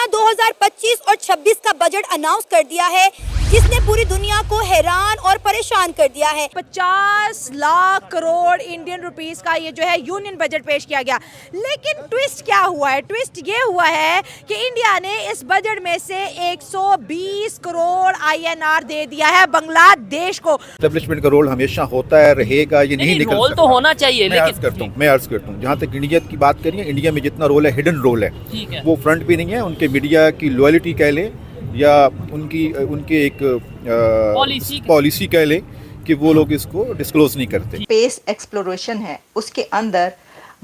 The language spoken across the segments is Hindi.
अपना 2025 और 26 का बजट अनाउंस कर दिया है, जिसने पूरी दुनिया को हैरान और परेशान कर दिया है। 50 लाख करोड़ इंडियन रुपीस का ये जो है यूनियन बजट पेश किया गया। लेकिन ट्विस्ट क्या हुआ है? ट्विस्ट ये हुआ है कि इंडिया ने इस बजट में से 120 करोड़ INR दे दिया है बांग्लादेश को। एस्टेब्लिशमेंट का रोल हमेशा होता है, रहेगा, ये नहीं निकल रोल सकता। तो होना चाहिए, मैं अर्ज करता हूँ जहाँ तक इंडिया की बात करिए, इंडिया में जितना रोल है हिडन रोल है, वो फ्रंट भी नहीं है। उनके मीडिया की लॉयल्टी कह ले या उनकी एक पॉलिसी कह ले कि वो लोग इसको डिस्क्लोज नहीं करते। स्पेस एक्सप्लोरेशन है, उसके अंदर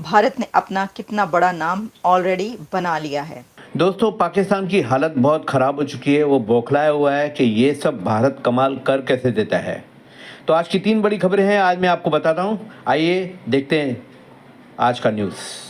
भारत ने अपना कितना बड़ा नाम ऑलरेडी बना लिया है। दोस्तों, पाकिस्तान की हालत बहुत ख़राब हो चुकी है। वो बौखलाया हुआ है कि ये सब भारत कमाल कर कैसे देता है। तो आज की 3 बड़ी खबरें हैं, आज मैं आपको बताता हूँ। आइए देखते हैं आज का न्यूज़।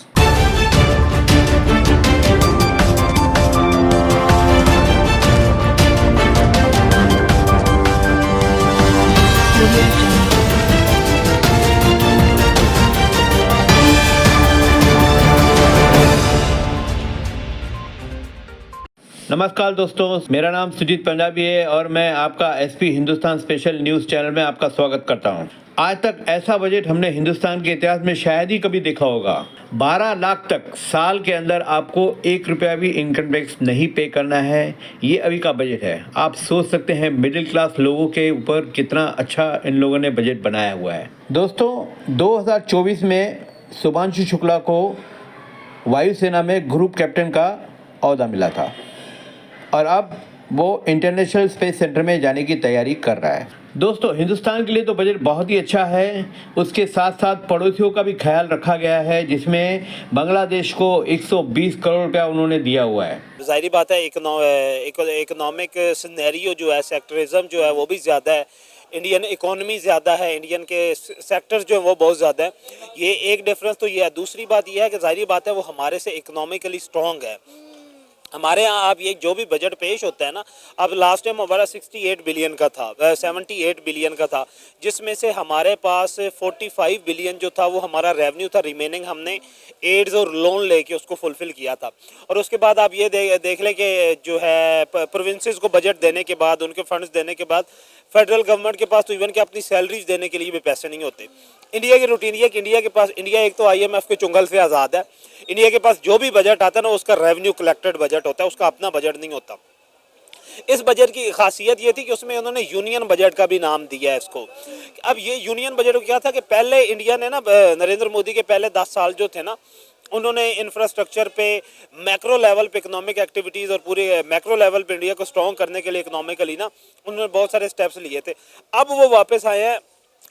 नमस्कार दोस्तों, मेरा नाम सुजीत पंजाबी है और मैं आपका SP Hindustan special news channel में आपका स्वागत करता हूं। आज तक ऐसा बजट हमने हिंदुस्तान के इतिहास में शायद ही कभी देखा होगा। 12 लाख तक साल के अंदर आपको 1 रुपया भी इनकम टैक्स नहीं पे करना है। ये अभी का बजट है। आप सोच सकते हैं मिडिल क्लास लोगों के ऊपर कितना अच्छा इन लोगों ने बजट बनाया हुआ है। दोस्तों, 2024 में शुभांशु शुक्ला को वायुसेना में ग्रुप कैप्टन का ओहदा मिला था और अब वो इंटरनेशनल स्पेस सेंटर में जाने की तैयारी कर रहा है। दोस्तों, हिंदुस्तान के लिए तो बजट बहुत ही अच्छा है। उसके साथ साथ पड़ोसियों का भी ख्याल रखा गया है, जिसमें बांग्लादेश को 120 करोड़ रुपया उन्होंने दिया हुआ है। जाहिर बात है, इकोनॉमिक सिनेरियो जो है, सेक्टरिज्म जो है वो भी ज़्यादा है, इंडियन इकोनॉमी ज़्यादा है, इंडियन के सेक्टर्स जो है वो बहुत ज़्यादा है। ये एक डिफरेंस तो ये है। दूसरी बात ये है कि जाहिर बात है वो हमारे से इकोनॉमिकली स्ट्रॉन्ग है। हमारे यहाँ आप ये जो भी बजट पेश होता है ना, अब लास्ट टाइम हमारा 68 बिलियन का था, 78 बिलियन का था, जिसमें से हमारे पास 45 बिलियन जो था वो हमारा रेवेन्यू था। रिमेनिंग हमने एड्स और लोन लेके उसको फुलफ़िल किया था। और उसके बाद आप ये देख लें कि जो है प्रोविंसेस को बजट देने के बाद, उनके फंड्स देने के बाद, फेडरल गवर्नमेंट के पास तो इवन कि अपनी सैलरीज देने के लिए भी पैसे नहीं होते। इंडिया की रूटीन ये कि इंडिया एक तो IMF के चुंगल से आज़ाद है। इंडिया के पास जो भी बजट आता है ना, उसका रेवेन्यू कलेक्टेड बजट होता है, उसका अपना बजट नहीं होता। इस बजट की खासियत ये थी कि उसमें उन्होंने यूनियन बजट का भी नाम दिया है इसको। अब ये यूनियन बजट क्या था कि पहले इंडिया ने ना, नरेंद्र मोदी के पहले 10 साल जो थे ना, उन्होंने इंफ्रास्ट्रक्चर पे, मैक्रो लेवल पे इकोनॉमिक एक्टिविटीज़ और पूरे मैक्रो लेवल पे इंडिया को स्ट्रॉन्ग करने के लिए इकोनॉमिकली ना उन्होंने बहुत सारे स्टेप्स लिए थे। अब वो वापस आए हैं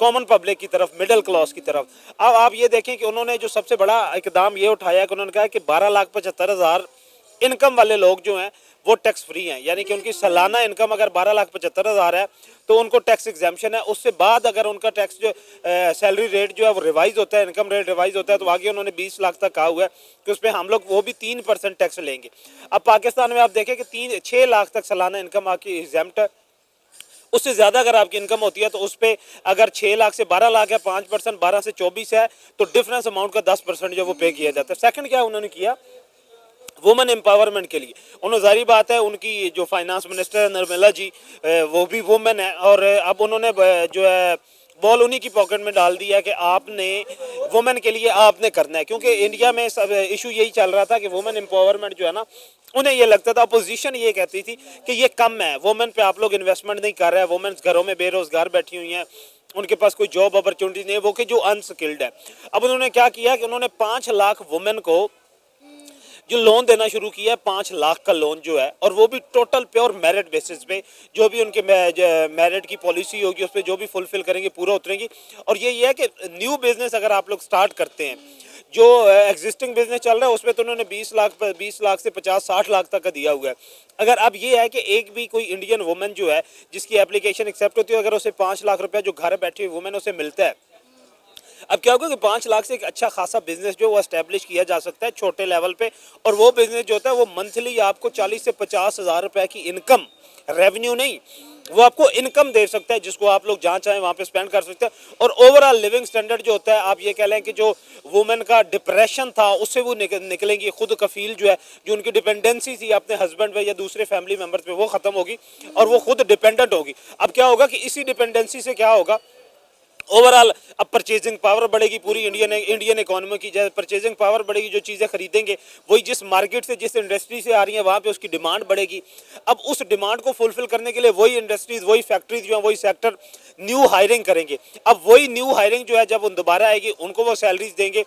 कॉमन पब्लिक की तरफ, मिडिल क्लास की तरफ। अब आप ये देखें कि उन्होंने जो सबसे बड़ा इकदाम ये उठाया कि उन्होंने कहा कि 12,75,000 इनकम वाले लोग जो हैं वो टैक्स फ्री हैं। यानी कि उनकी सालाना इनकम अगर 12,75,000 है तो उनको टैक्स एग्जाम्पशन है। उससे बाद अगर उनका टैक्स जो सैलरी रेट जो है वो रिवाइज होता है, इनकम रेट रिवाइज होता है, तो आगे उन्होंने 20 लाख तक कहा हुआ है कि उस पर हम लोग वो भी 3% टैक्स लेंगे। अब पाकिस्तान में आप देखें कि 6 लाख तक सालाना इनकम आपकी एग्जाम्प्ट है। उससे ज़्यादा अगर आपकी इनकम होती है तो उस पर अगर 6 लाख से 12 लाख है, 5%, 12 से 24 है, तो डिफरेंस अमाउंट का 10% जो वो पे किया जाता है। सेकंड क्या उन्होंने किया, वुमेन एम्पावरमेंट के लिए उन्होंने, जाहिर बात है उनकी जो फाइनेंस मिनिस्टर है निर्मला जी, वो भी वुमेन है, और अब उन्होंने जो है बॉल उन्हीं की पॉकेट में डाल दिया कि आपने वुमेन के लिए आपने करना है। क्योंकि इंडिया में सब इशू यही चल रहा था कि वुमेन एम्पावरमेंट जो है ना, उन्हें ये लगता था, अपोजिशन ये कहती थी कि ये कम है, वुमेन पे आप लोग इन्वेस्टमेंट नहीं कर रहे हैं, वुमेन घरों में बेरोजगार बैठी हुई हैं, उनके पास कोई जॉब अपॉर्चुनिटी नहीं है, वो कि जो अनस्किल्ड है। अब उन्होंने क्या किया कि उन्होंने 5 लाख वुमेन को जो लोन देना शुरू किया है, 5 लाख का लोन जो है, और वो भी टोटल प्योर मेरिट बेसिस पे, जो भी उनके मेरिट की पॉलिसी होगी उस पर जो भी फुलफिल करेंगे पूरा उतरेंगी। और ये है कि न्यू बिजनेस अगर आप लोग स्टार्ट करते हैं, जो एग्जिस्टिंग बिजनेस चल रहा है उसमें तो उन्होंने 20 लाख से 50-60 लाख तक का दिया हुआ है। अगर अब ये है कि एक भी कोई इंडियन वुमेन जो है जिसकी एप्लीकेशन एक्सेप्ट होती है, अगर उसे 5 लाख रुपया जो घर बैठी हुई वुमेन उसे मिलता है, अब क्या होगा कि 5 लाख से एक अच्छा खासा बिजनेस जो वो एस्टेब्लिश किया जा सकता है छोटे लेवल पे। और वो बिजनेस जो होता है वो मंथली आपको 40 से 50 हज़ार रुपए की इनकम, रेवेन्यू नहीं, वो आपको इनकम दे सकता है जिसको आप लोग जहाँ चाहें वहाँ पे स्पेंड कर सकते हैं। और ओवरऑल लिविंग स्टैंडर्ड जो होता है, आप ये कह लें कि जो वुमेन का डिप्रेशन था उससे वो निकलेंगी, खुद कफील जो है, जो उनकी डिपेंडेंसी थी अपने हस्बैंड पे या दूसरे फैमिली मेम्बर्स पे, वो खत्म होगी और वो खुद डिपेंडेंट होगी। अब क्या होगा कि इसी डिपेंडेंसी से क्या होगा, ओवरऑल अब परचेजिंग पावर बढ़ेगी पूरी इंडियन इकोनॉमी की। जैसे परचेजिंग पावर बढ़ेगी, जो चीज़ें खरीदेंगे वही जिस मार्केट से, जिस इंडस्ट्री से आ रही है वहाँ पे उसकी डिमांड बढ़ेगी। अब उस डिमांड को फुलफिल करने के लिए वही इंडस्ट्रीज, वही फैक्ट्रीज जो है, वही सेक्टर न्यू हायरिंग करेंगे। अब वही न्यू हायरिंग जो है जब वो दोबारा आएगी, उनको वो सैलरीज देंगे,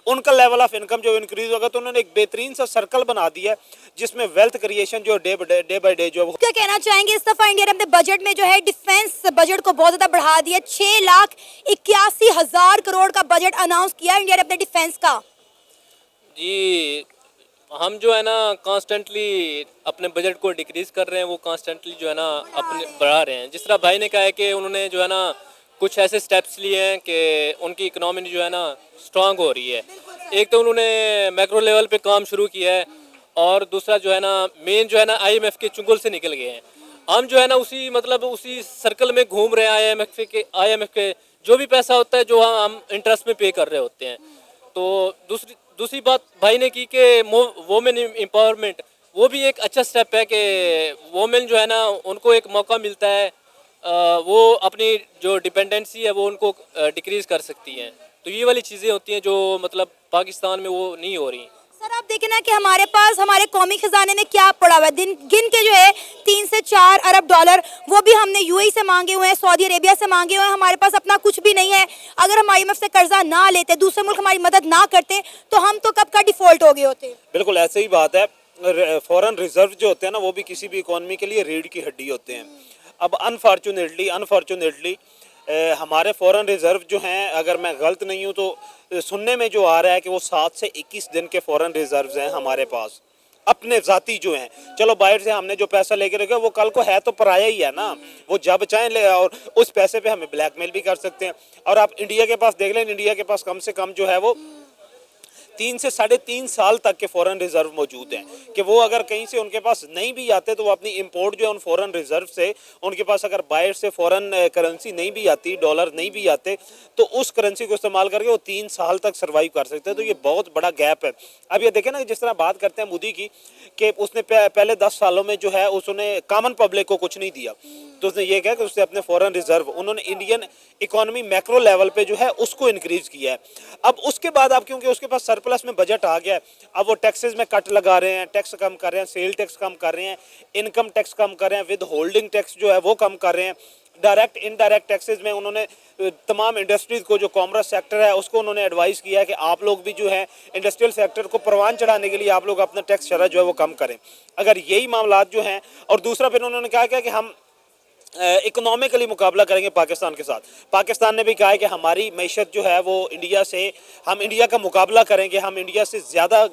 उनका लेवल ऑफ इनकम जो इंक्रीज होगा। तो उन्होंने एक बेहतरीन सा सर्कल बना दिया है जिसमें वेल्थ क्रिएशन जो डे बाय डे जो है क्या कहना चाहेंगे, इस दफा इंडिया ने अपने बजट में जो है डिफेंस बजट को बहुत ज्यादा बढ़ा दिया, 6,81,000 करोड़ का बजट अनाउंस किया इंडिया ने अपने डिफेंस का। जी, हम जो है ना कॉन्स्टेंटली अपने बजट को डिक्रीज कर रहे हैं, वो कॉन्स्टेंटली जो है ना अपने बढ़ा रहे हैं। जिस तरह भाई ने कहा है कि उन्होंने जो है ना कुछ ऐसे स्टेप्स लिए हैं कि उनकी इकोनॉमी जो है ना स्ट्रांग हो रही है। एक तो उन्होंने मैक्रो लेवल पे काम शुरू किया है, और दूसरा जो है ना मेन जो है ना आईएमएफ के चुंगल से निकल गए हैं। हम जो है ना उसी सर्कल में घूम रहे हैं। आईएमएफ के जो भी पैसा होता है जो हम इंटरेस्ट में पे कर रहे होते हैं। तो दूसरी बात भाई ने की कि वोमेन एम्पावरमेंट, वो भी एक अच्छा स्टेप है कि वोमेन जो है ना उनको एक मौका मिलता है, वो अपनी जो डिपेंडेंसी है वो उनको डिक्रीज कर सकती हैं। तो ये वाली चीज़ें होती हैं जो मतलब पाकिस्तान में वो नहीं हो रही। सर आप देखें ना कि हमारे पास हमारे कौमी खजाने में क्या पड़ा हुआ है, गिन के जो है 3 से 4 अरब डॉलर, वो भी हमने यूएई से मांगे हुए हैं, सऊदी अरेबिया से मांगे हुए हैं। हमारे पास अपना कुछ भी नहीं है। अगर हम आईएमएफ से कर्जा ना लेते, दूसरे मुल्क हमारी मदद ना करते, तो हम तो कब का डिफॉल्ट हो गए होते। बिल्कुल ऐसे ही बात है। फॉरेन रिजर्व जो होते हैं ना, वो भी किसी भी इकोनॉमी के लिए रीढ़ की हड्डी होते हैं। अब अनफॉर्चुनेटली हमारे फॉरेन रिजर्व जो हैं, अगर मैं गलत नहीं हूँ तो सुनने में जो आ रहा है कि वो 7 से 21 दिन के फॉरेन रिजर्व्स हैं हमारे पास, अपने ज़ाती जो हैं। चलो बाहर से हमने जो पैसा लेके रखा वो कल को है तो पराया ही है ना, वो जब चाहें ले, और उस पैसे पे हमें ब्लैकमेल भी कर सकते हैं। और आप इंडिया के पास देख लें, इंडिया के पास कम से कम जो है वो 3 से 3.5 साल तक के फॉरेन रिजर्व मौजूद हैं कि वो अगर कहीं से उनके पास नहीं भी आते तो वो अपनी इंपोर्ट जो है उन फॉरेन रिजर्व से, उनके पास अगर बाहर से फॉरेन करेंसी नहीं भी आती, डॉलर नहीं भी आते, तो उस करेंसी को इस्तेमाल करके वो 3 साल तक सर्वाइव कर सकते हैं। तो ये बहुत बड़ा गैप है। अब ये देखें ना, जिस तरह बात करते हैं मोदी की कि उसने पहले 10 सालों में जो है उसने कॉमन पब्लिक को कुछ नहीं दिया, तो उसने ये कहा कि उसने अपने फॉरेन रिजर्व, उन्होंने इंडियन इकोनॉमी मैक्रो लेवल पे जो है उसको इंक्रीज किया है। अब उसके बाद अब क्योंकि उसके पास सरप्लस में बजट आ गया है, अब वो टैक्सेस में कट लगा रहे हैं, टैक्स कम कर रहे हैं, सेल टैक्स कम कर रहे हैं, इनकम टैक्स कम कर रहे हैं, विद होल्डिंग टैक्स जो है वो कम कर रहे हैं, डायरेक्ट इनडायरेक्ट टैक्सेस में उन्होंने तमाम इंडस्ट्रीज को, जो कॉमर्स सेक्टर है उसको उन्होंने एडवाइस किया है कि आप लोग भी जो है इंडस्ट्रियल सेक्टर को परवान चढ़ाने के लिए आप लोग अपना टैक्स शरह जो है वो कम करें। अगर यही मामला जो हैं, और दूसरा फिर उन्होंने कहा कि हम इकोनॉमिकली मुकाबला करेंगे पाकिस्तान के साथ। पाकिस्तान ने भी कहा है कि हमारी मैशत जो है वो इंडिया से, हम इंडिया का मुकाबला करेंगे, हम इंडिया से ज़्यादा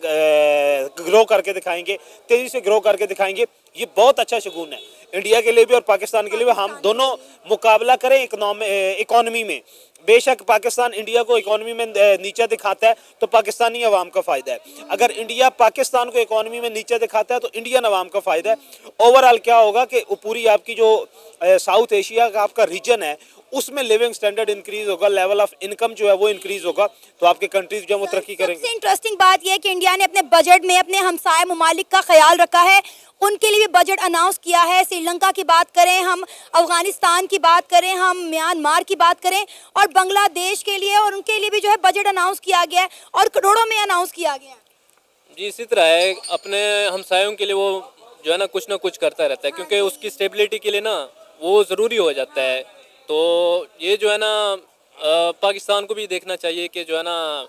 ग्रो करके दिखाएंगे, तेज़ी से ग्रो करके दिखाएंगे। ये बहुत अच्छा शगुन है इंडिया के लिए भी और पाकिस्तान के लिए भी। हम दोनों मुकाबला करें इकोनॉमी में। बेशक पाकिस्तान इंडिया को इकोनॉमी में नीचा दिखाता है तो पाकिस्तानी अवाम का फ़ायदा है, अगर इंडिया पाकिस्तान को इकोनॉमी में नीचा दिखाता है तो इंडियन अवाम का फ़ायदा है। ओवरऑल क्या होगा कि पूरी आपकी जो साउथ एशिया का आपका रीजन है उसमें लिविंग स्टैंडर्ड इंक्रीज होगा, लेवल ऑफ इनकम जो है वो इंक्रीज होगा, तो आपके कंट्रीज जो है वो तरक्की करेंगे। सबसे इंटरेस्टिंग बात यह है कि इंडिया ने अपने बजट में अपने हमसाय ममालिक का ख्याल रखा है, उनके लिए भी बजट अनाउंस किया है। श्रीलंका की बात करें हम, अफगानिस्तान की बात करें हम, म्यांमार की बात करें, और बांग्लादेश के लिए और उनके लिए भी जो है बजट अनाउंस किया गया है और करोड़ों में अनाउंस किया गया है। जी इसी तरह है, अपने हमसायों के लिए वो जो है ना कुछ करता रहता है, क्योंकि उसकी स्टेबिलिटी के लिए ना वो ज़रूरी हो जाता है। तो ये जो है ना पाकिस्तान को भी देखना चाहिए कि जो है ना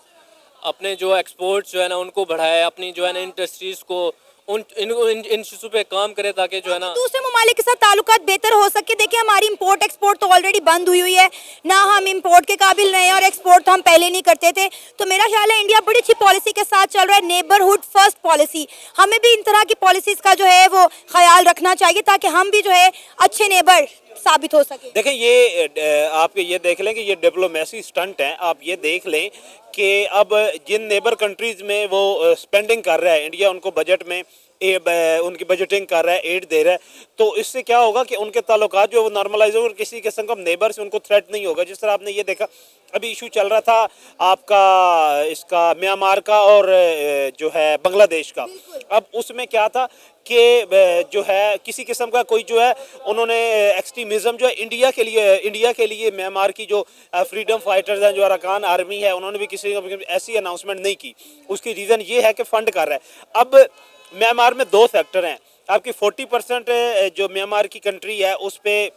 अपने जो एक्सपोर्ट्स जो है ना उनको बढ़ाए, अपनी जो है ना इंडस्ट्रीज़ को इन चीज़ों पे काम करे ताकि जो है ना दूसरे ममालिक के साथ ताल्लुकात बेहतर हो सके। देखिए हमारी इंपोर्ट एक्सपोर्ट तो ऑलरेडी बंद हुई है ना, हम इंपोर्ट के काबिल नहीं हैं और एक्सपोर्ट तो हम पहले नहीं करते थे। तो मेरा ख्याल है इंडिया बड़ी अच्छी पॉलिसी के साथ चल रहा है, नेबरहुड फर्स्ट पॉलिसी। हमें भी इन तरह की पॉलिसीज़ का जो है वो ख्याल रखना चाहिए ताकि हम भी जो है अच्छे नेबर साबित हो सके। देखें ये आप ये देख लें कि ये डिप्लोमेसी स्टंट है। आप ये देख लें कि अब जिन नेबर कंट्रीज़ में वो स्पेंडिंग कर रहा है इंडिया, उनको बजट में उनकी बजटिंग कर रहा है, एड दे रहा है, तो इससे क्या होगा कि उनके ताल्लुकात जो है वो नॉर्मलाइज होगा और किसी किस्म का नेबर से उनको थ्रेट नहीं होगा। जिस तरह आपने ये देखा अभी इशू चल रहा था आपका इसका म्यांमार का और जो है बांग्लादेश का, अब उसमें क्या था कि जो है किसी किस्म का कोई जो है उन्होंने एक्सट्रीमिज़म जो है इंडिया के लिए म्यांमार की जो फ्रीडम फाइटर्स हैं, जो अरकान आर्मी है, उन्होंने भी किसी ऐसी अनाउंसमेंट नहीं की। उसकी रीज़न ये है कि फ़ंड कर रहा है। अब म्यांमार में 2 सेक्टर हैं, आपकी 40% जो म्यांमार की कंट्री है उस पर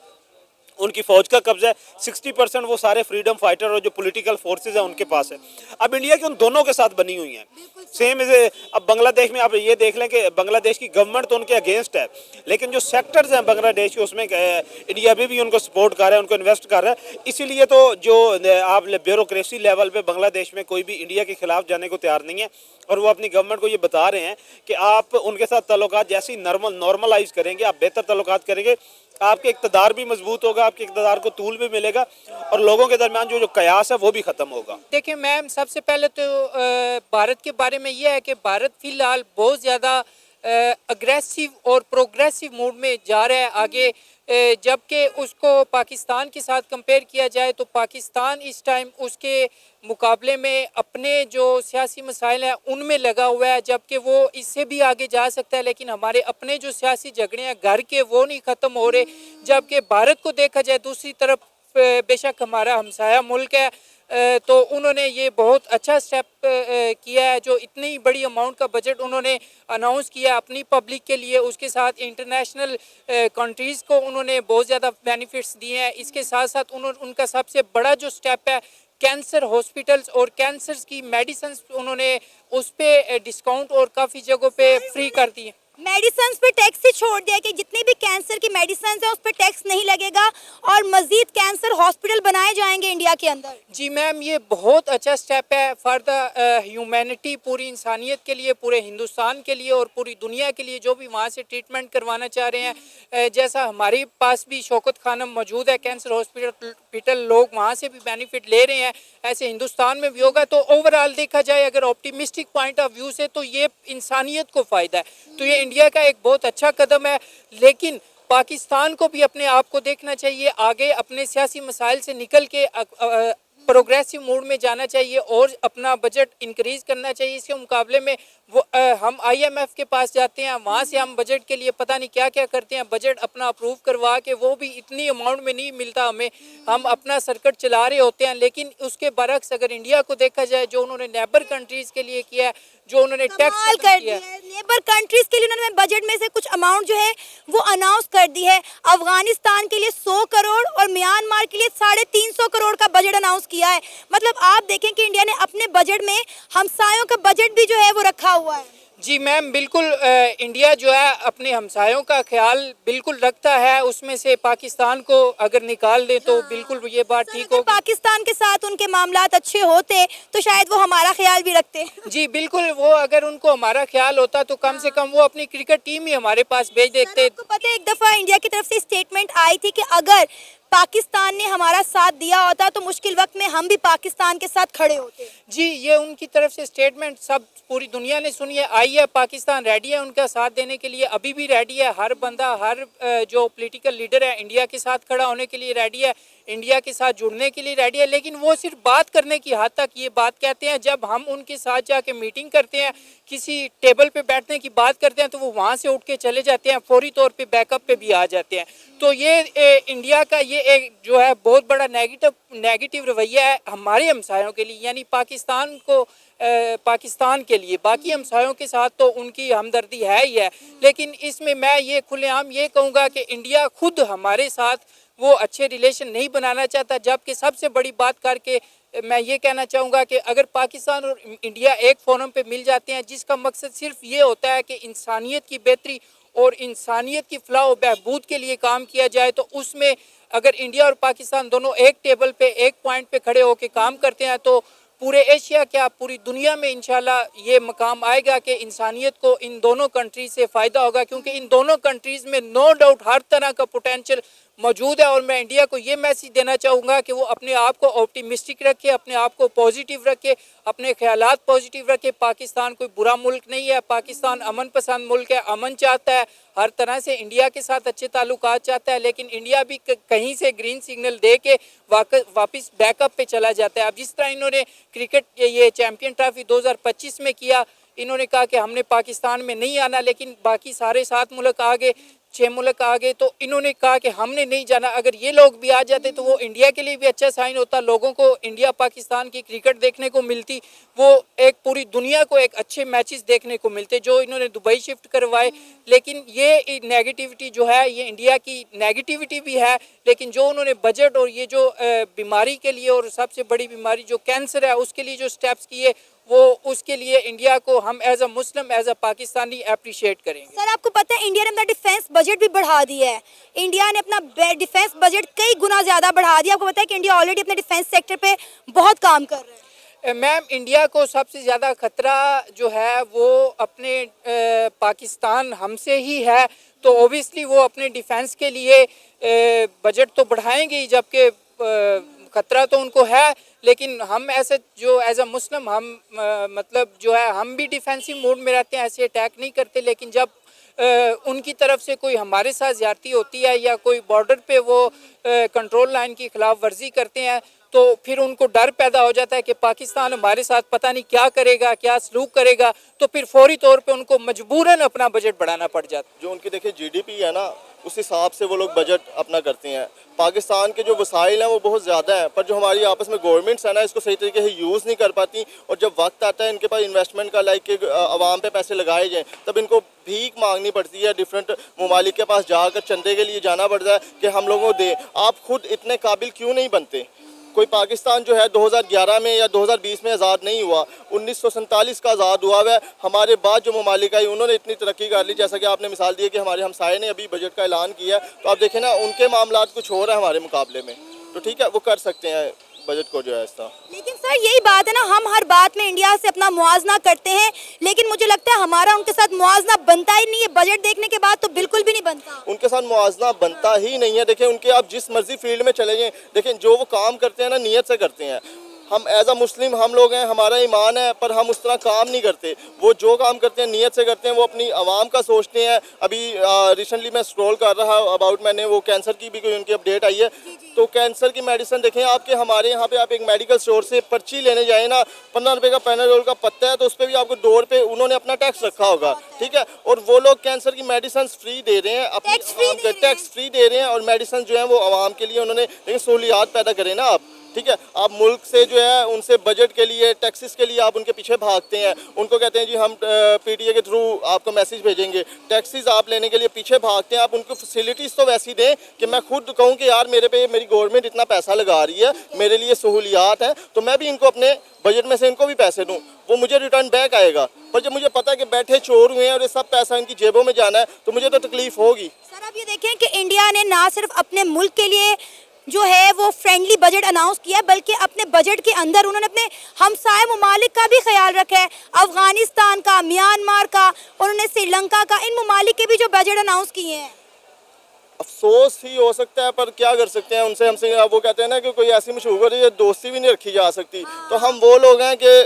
उनकी फौज का कब्जा है, 60% वो सारे फ्रीडम फाइटर और जो पॉलिटिकल फोर्सेस हैं उनके पास है। अब इंडिया के उन दोनों के साथ बनी हुई हैं सेम। अब बांग्लादेश में आप ये देख लें कि बांग्लादेश की गवर्नमेंट तो उनके अगेंस्ट है, लेकिन जो सेक्टर्स हैं बांग्लादेश के उसमें इंडिया भी उनको सपोर्ट कर रहा है, उनको इन्वेस्ट कर रहा है। इसीलिए तो जो आप ब्यूरोक्रेसी लेवल पे बांग्लादेश में कोई भी इंडिया के खिलाफ जाने को तैयार नहीं है, और वो अपनी गवर्नमेंट को ये बता रहे हैं कि आप उनके साथ ताल्लुकात जैसे ही नॉर्मलाइज करेंगे, आप बेहतर ताल्लुकात करेंगे, आपके इक़्तिदार भी मजबूत होगा, आपके इक़्तिदार को तूल भी मिलेगा और लोगों के दरमियान जो कयास है वो भी ख़त्म होगा। देखिए मैम, सबसे पहले तो भारत के बारे में यह है कि भारत फ़िलहाल बहुत ज़्यादा अग्रेसिव और प्रोग्रेसिव मूड में जा रहा है आगे, जबकि उसको पाकिस्तान के साथ कंपेयर किया जाए तो पाकिस्तान इस टाइम उसके मुकाबले में अपने जो सियासी मसाइल हैं उनमें लगा हुआ है, जबकि वो इससे भी आगे जा सकता है। लेकिन हमारे अपने जो सियासी झगड़े हैं घर के वो नहीं ख़त्म हो रहे। जबकि भारत को देखा जाए दूसरी तरफ, बेशक हमारा हमसाया मुल्क है, तो उन्होंने ये बहुत अच्छा स्टेप किया है, जो इतनी बड़ी अमाउंट का बजट उन्होंने अनाउंस किया अपनी पब्लिक के लिए। उसके साथ इंटरनेशनल कंट्रीज़ को उन्होंने बहुत ज़्यादा बेनिफिट्स दिए हैं। इसके साथ साथ उनका सबसे बड़ा जो स्टेप है कैंसर हॉस्पिटल्स और कैंसर की मेडिसिन, उन्होंने उस पर डिस्काउंट और काफ़ी जगहों पे फ्री कर दिए। मेडिसिन पे टैक्स ही छोड़ दिया कि जितनी भी कैंसर की मेडिसिन है उस पर टैक्स नहीं लगेगा और मजीद कैंसर हॉस्पिटल बनाए जाएंगे इंडिया के अंदर। जी मैम, ये बहुत अच्छा स्टेप है फॉर द ह्यूमैनिटी, पूरी इंसानियत के लिए, पूरे हिंदुस्तान के लिए और पूरी दुनिया के लिए जो भी वहाँ से ट्रीटमेंट करवाना चाह रहे हैं। जैसा हमारे पास भी शौकत खानम मौजूद है कैंसर हॉस्पिटल, लोग वहाँ से भी बेनिफिट ले रहे हैं, ऐसे हिंदुस्तान में भी होगा। तो ओवरऑल देखा जाए अगर ऑप्टिमिस्टिक पॉइंट ऑफ व्यू से तो ये इंसानियत को फ़ायदा है, तो ये इंडिया का एक बहुत अच्छा कदम है। लेकिन पाकिस्तान को भी अपने आप को देखना चाहिए, आगे अपने सियासी मसाइल से निकल के प्रोग्रेसिव मोड में जाना चाहिए और अपना बजट इंक्रीज़ करना चाहिए। इसके मुकाबले में वो हम IMF के पास जाते हैं, वहाँ से हम बजट के लिए पता नहीं क्या क्या करते हैं, बजट अपना अप्रूव करवा के वो भी इतनी अमाउंट में नहीं मिलता हमें, हम अपना सर्किट चला रहे होते हैं। लेकिन उसके बरक्स अगर इंडिया को देखा जाए, जो उन्होंने नेबर कंट्रीज़ के लिए किया है, जो उन्होंने टैक्स कर दिया है नेबर कंट्रीज के लिए, उन्होंने बजट में से कुछ अमाउंट जो है वो अनाउंस कर दी है। अफगानिस्तान के लिए 100 करोड़ और म्यांमार के लिए 350 करोड़ का बजट अनाउंस किया है। मतलब आप देखें कि इंडिया ने अपने बजट में हमसायों का बजट भी जो है वो रखा हुआ है। जी मैम, बिल्कुल इंडिया जो है अपने हमसायों का ख्याल बिल्कुल रखता है, उसमें से पाकिस्तान को अगर निकाल दे तो बिल्कुल ये बात ठीक हो। पाकिस्तान के साथ उनके मामलात अच्छे होते तो शायद वो हमारा ख्याल भी रखते। जी बिल्कुल, वो अगर उनको हमारा ख्याल होता तो कम से कम वो अपनी क्रिकेट टीम ही हमारे पास भेज देते। आपको पता है एक दफ़ा इंडिया की तरफ से स्टेटमेंट आई थी कि अगर पाकिस्तान ने हमारा साथ दिया होता तो मुश्किल वक्त में हम भी पाकिस्तान के साथ खड़े होते। जी, ये उनकी तरफ से स्टेटमेंट सब पूरी दुनिया ने सुनी है, आई है। पाकिस्तान रेडी है उनका साथ देने के लिए, अभी भी रेडी है। हर बंदा, हर जो पॉलिटिकल लीडर है इंडिया के साथ खड़ा होने के लिए रेडी है, इंडिया के साथ जुड़ने के लिए रेडी है। लेकिन वो सिर्फ बात करने की हद तक ये बात कहते हैं, जब हम उनके साथ जाके मीटिंग करते हैं, किसी टेबल पे बैठने की बात करते हैं तो वो वहाँ से उठ के चले जाते हैं, फौरी तौर पे बैकअप पे भी आ जाते हैं। तो ये इंडिया का ये एक जो है बहुत बड़ा नेगेटिव रवैया है हमारे हमसायों के लिए, यानी पाकिस्तान के लिए। बाकी हमसायों के साथ तो उनकी हमदर्दी है ही है, लेकिन इसमें मैं ये खुलेआम ये कहूँगा कि इंडिया खुद हमारे साथ वो अच्छे रिलेशन नहीं बनाना चाहता। जबकि सबसे बड़ी बात करके मैं ये कहना चाहूँगा कि अगर पाकिस्तान और इंडिया एक फोरम पे मिल जाते हैं जिसका मकसद सिर्फ ये होता है कि इंसानियत की बेहतरी और इंसानियत की फलाह व बहबूद के लिए काम किया जाए, तो उसमें अगर इंडिया और पाकिस्तान दोनों एक टेबल पे, एक पॉइंट पे खड़े होकर काम करते हैं तो पूरे एशिया क्या पूरी दुनिया में इंशाल्लाह ये मकाम आएगा कि इंसानियत को इन दोनों कंट्रीज से फ़ायदा होगा, क्योंकि इन दोनों कंट्रीज़ में नो डाउट हर तरह का पोटेंशियल मौजूद है। और मैं इंडिया को ये मैसेज देना चाहूँगा कि वो अपने आप को ऑप्टिमिस्टिक रखे, अपने आप को पॉजिटिव रखे, अपने ख्यालात पॉजिटिव रखे। पाकिस्तान कोई बुरा मुल्क नहीं है, पाकिस्तान अमन पसंद मुल्क है, अमन चाहता है, हर तरह से इंडिया के साथ अच्छे ताल्लुकात चाहता है, लेकिन इंडिया भी कहीं से ग्रीन सिग्नल दे के वापस बैकअप पे चला जाता है। अब जिस तरह इन्होंने क्रिकेट ये चैम्पियन ट्रॉफी 2025 में किया, इन्होंने कहा कि हमने पाकिस्तान में नहीं आना, लेकिन बाकी सारे 7 मुल्क आ गए, 6 मुल्क आ गए, तो इन्होंने कहा कि हमने नहीं जाना। अगर ये लोग भी आ जाते तो वो इंडिया के लिए भी अच्छा साइन होता, लोगों को इंडिया पाकिस्तान की क्रिकेट देखने को मिलती, वो एक पूरी दुनिया को एक अच्छे मैचेस देखने को मिलते जो इन्होंने दुबई शिफ्ट करवाए। लेकिन ये नेगेटिविटी जो है ये इंडिया की नेगेटिविटी भी है, लेकिन जो उन्होंने बजट और ये जो बीमारी के लिए और सबसे बड़ी बीमारी जो कैंसर है उसके लिए जो स्टेप्स किए, वो उसके लिए इंडिया को हम as a Muslim as a Pakistani appreciate करेंगे। सर आपको पता है इंडिया ने अपना डिफेंस बजट भी बढ़ा दिया है। इंडिया ने अपना डिफेंस बजट कई गुना ज़्यादा बढ़ा दिया। आपको पता है कि इंडिया ऑलरेडी अपने डिफेंस सेक्टर पे बहुत काम कर रहा है। मैम, इंडिया को सबसे ज़्यादा ख़तरा जो है वो अपने पाकिस्तान हमसे ही है, तो ओबियसली वो अपने डिफेंस के लिए बजट तो बढ़ाएंगे ही, जबकि ख़तरा तो उनको है। लेकिन हम ऐसे जो एज अ मुस्लिम हम मतलब जो है हम भी डिफेंसिव मोड में रहते हैं, ऐसे अटैक नहीं करते। लेकिन जब उनकी तरफ से कोई हमारे साथ ज़्यादती होती है या कोई बॉर्डर पे वो कंट्रोल लाइन की खिलाफ वर्जी करते हैं, तो फिर उनको डर पैदा हो जाता है कि पाकिस्तान हमारे साथ पता नहीं क्या करेगा, क्या सलूक करेगा, तो फिर फौरी तौर पे उनको मजबूरन अपना बजट बढ़ाना पड़ जाता है। जो उनकी देखिए जीडीपी है ना, उस हिसाब से वो लोग बजट अपना करते हैं। पाकिस्तान के जो वसाइल हैं वो बहुत ज़्यादा है, पर जो हमारी आपस में गवर्नमेंट्स है ना इसको सही तरीके से यूज़ नहीं कर पाती। और जब वक्त आता है इनके पास इन्वेस्टमेंट का, लाइक कि आवाम पे पैसे लगाए जाएँ, तब इनको भीख मांगनी पड़ती है, डिफरेंट ममालिक के पास जाकर चंदे के लिए जाना पड़ता है कि हम लोगों को दें। आप खुद इतने काबिल क्यों नहीं बनते? कोई पाकिस्तान जो है 2011 में या 2020 में आज़ाद नहीं हुआ, 1947 का आज़ाद हुआ है। हमारे बाद जो ममालिक आई उन्होंने इतनी तरक्की कर ली, जैसा कि आपने मिसाल दी है कि हमारे हमसाये ने अभी बजट का ऐलान किया, तो आप देखें ना उनके मामलात कुछ और है हमारे मुकाबले में, तो ठीक है वो कर सकते हैं बजट को जो है इस तरह। लेकिन सर यही बात है ना, हम हर बात में इंडिया से अपना मुआवजा करते हैं, लेकिन मुझे लगता है हमारा उनके साथ मुआवजा बनता ही नहीं है। बजट देखने के बाद तो बिल्कुल भी नहीं बनता। उनके साथ मुआवजा बनता ही नहीं है। देखें उनके आप जिस मर्जी फील्ड में चले जाएं, देखें जो वो काम करते हैं ना नियत से करते हैं। हम एज अ मुस्लिम हम लोग हैं, हमारा ईमान है, पर हम उस तरह काम नहीं करते। वो जो काम करते हैं नियत से करते हैं, वो अपनी आवाम का सोचते हैं। अभी रिसेंटली मैं स्क्रॉल कर रहा अबाउट, मैंने वो कैंसर की भी कोई उनकी अपडेट आई है, तो कैंसर की मेडिसिन देखें आपके हमारे यहाँ पे आप एक मेडिकल स्टोर से पर्ची लेने जाए ना, 15 रुपये का पैनाडोल का पत्ता है, तो उस पर भी आपको 2 रुपये उन्होंने अपना टैक्स रखा होगा, ठीक है। और वो लोग कैंसर की मेडिसिन फ्री दे रहे हैं, अपनी टैक्स फ्री दे रहे हैं, और मेडिसिन जो है वो आवाम के लिए उन्होंने, लेकिन सहूलियात पैदा करें ना आप, ठीक है। आप मुल्क से जो है उनसे बजट के लिए, टैक्सेस के लिए आप उनके पीछे भागते हैं, उनको कहते हैं जी हम पीटीए के थ्रू आपको मैसेज भेजेंगे, टैक्सेस आप लेने के लिए पीछे भागते हैं। आप उनको फैसिलिटीज़ तो वैसी दें कि मैं खुद कहूँ कि यार मेरे पे मेरी गवर्नमेंट इतना पैसा लगा रही है, मेरे लिए सहूलियात हैं, तो मैं भी इनको अपने बजट में से इनको भी पैसे दूँ, वो मुझे रिटर्न बैक आएगा। पर जब मुझे पता है कि बैठे चोर हुए हैं और ये सब पैसा इनकी जेबों में जाना है, तो मुझे तो तकलीफ होगी। सर आप ये देखें कि इंडिया ने ना सिर्फ अपने मुल्क के लिए जो है वो फ्रेंडली बजट अनाउंस किया, बल्कि अपने बजट के अंदर उन्होंने अपने हमसाए ममालिक का भी ख्याल रखा है। अफगानिस्तान का, म्यांमार का, उन्होंने श्रीलंका का, इन ममालिक के भी जो बजट अनाउंस किए हैं। अफसोस ही हो सकता है, पर क्या कर सकते हैं उनसे। हमसे वो कहते हैं ना कि कोई ऐसी मशहूर है दोस्ती भी नहीं रखी जा सकती, तो हम वो लोग हैं कि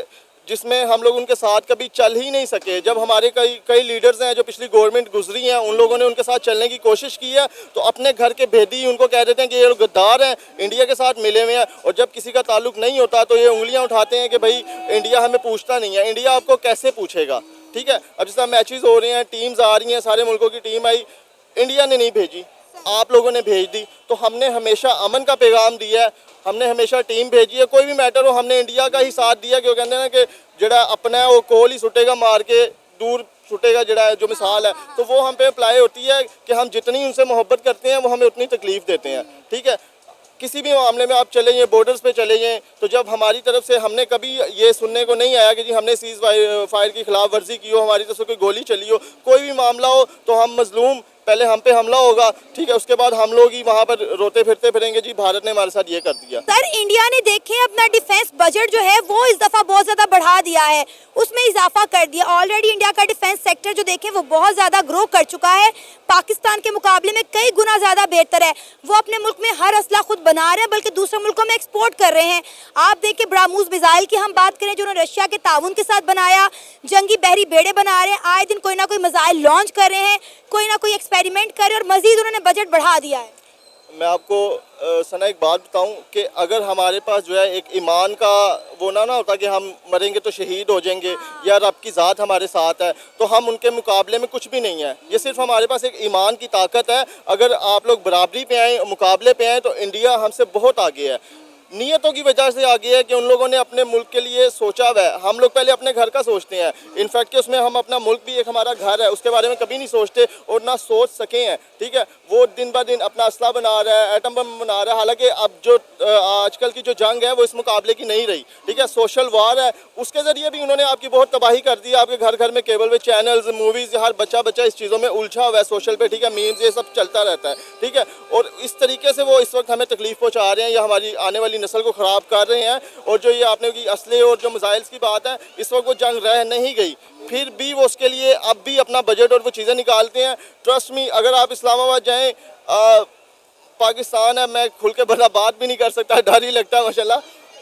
जिसमें हम लोग उनके साथ कभी चल ही नहीं सके। जब हमारे कई लीडर्स हैं जो पिछली गवर्नमेंट गुजरी हैं, उन लोगों ने उनके साथ चलने की कोशिश की है, तो अपने घर के भेदी उनको कह देते हैं कि ये लोग गद्दार हैं, इंडिया के साथ मिले हुए हैं। और जब किसी का ताल्लुक नहीं होता तो ये उंगलियां उठाते हैं कि भाई इंडिया हमें पूछता नहीं है। इंडिया आपको कैसे पूछेगा, ठीक है। अब जिस तरह मैचेस हो रहे हैं, टीम्स आ रही हैं, सारे मुल्कों की टीम आई, इंडिया ने नहीं भेजी, आप लोगों ने भेज दी। तो हमने हमेशा अमन का पैगाम दिया है, हमने हमेशा टीम भेजी है, कोई भी मैटर हो हमने इंडिया का ही साथ दिया। क्यों कहते हैं ना कि जड़ा अपना है वो कोल ही सुटेगा, मार के दूर सुटेगा, जड़ा जो मिसाल है, तो वो हम पे अप्लाई होती है कि हम जितनी उनसे मोहब्बत करते हैं वो हमें उतनी तकलीफ़ देते हैं, ठीक है। किसी भी मामले में आप चले जाएँ, बॉर्डर्स पे चले जाएँ, तो जब हमारी तरफ से हमने कभी ये सुनने को नहीं आया कि जी हमने सीज़ फायर की खिलाफ वर्जी की हो, हमारी तरफ से कोई गोली चली हो, कोई भी मामला हो, तो हम मजलूम पहले हम पे हमला होगा, ठीक है, उसके बाद हम लोग ही वहाँ पर रोते फिरते फिरेंगे जी भारत ने हमारे साथ ये कर दिया। सर इंडिया ने देखें अपना डिफेंस बजट जो है वो इस दफा बहुत ज्यादा बढ़ा दिया है, उसमें इजाफा कर दिया। ऑलरेडी इंडिया का डिफेंस सेक्टर जो देखें वो बहुत ज्यादा ग्रो कर चुका है, पाकिस्तान के मुकाबले में कई गुना ज्यादा बेहतर है। वो अपने मुल्क में हर असला खुद बना रहे हैं बल्कि दूसरे मुल्कों में एक्सपोर्ट कर रहे हैं। आप देखिए ब्राह्मोस मिसाइल की हम बात करें जो उन्होंने रशिया के ताउन के साथ बनाया, जंगी बहरी बेड़े बना रहे हैं, आए दिन कोई ना कोई मिसाइल लॉन्च कर रहे हैं, कोई ना कोई एक्सपेरिमेंट कर रहे हैं और मजीद उन्होंने बजट बढ़ा दिया है। मैं आपको सना एक बात बताऊं कि अगर हमारे पास जो है एक ईमान का वो ना होता कि हम मरेंगे तो शहीद हो जाएंगे या रब की ज़ात हमारे साथ है, तो हम उनके मुकाबले में कुछ भी नहीं है। ये सिर्फ हमारे पास एक ईमान की ताकत है। अगर आप लोग बराबरी पे आएँ, मुकाबले पे आएँ, तो इंडिया हमसे बहुत आगे है। नीयतों की वजह से आगे है कि उन लोगों ने अपने मुल्क के लिए सोचा हुआ है। हम लोग पहले अपने घर का सोचते हैं, इनफैक्ट कि उसमें हम अपना मुल्क भी एक हमारा घर है उसके बारे में कभी नहीं सोचते और ना सोच सके हैं, ठीक है। वो दिन ब दिन अपना असला बना रहा है, एटम बम बना रहा है। हालांकि अब जो आजकल की जो जंग है वो इस मुकाबले की नहीं रही, ठीक है, सोशल वार है, उसके ज़रिए भी उन्होंने आपकी बहुत तबाही कर दी। आपके घर घर में केबल पे चैनल्स, मूवीज़, हर बच्चा इस चीज़ों में उलझा हुआ है, सोशल पे, ठीक है, मीम्स, ये सब चलता रहता है, ठीक है। और इस तरीके से वो इस वक्त हमें तकलीफ पहुँचा रहे हैं या हमारी आने वाली नस्ल को ख़राब कर रहे हैं। और जो ये आपने की असले और जो मिसाइल्स की बात है, इस वक्त वो जंग रह नहीं गई, फिर भी वो उसके लिए अब भी अपना बजट और वो चीज़ें निकालते हैं। ट्रस्ट मी, अगर आप इस्लामाबाद जाएँ, पाकिस्तान है, मैं खुल के बड़ा बात भी नहीं कर सकता, डर ही लगता है माशाल्लाह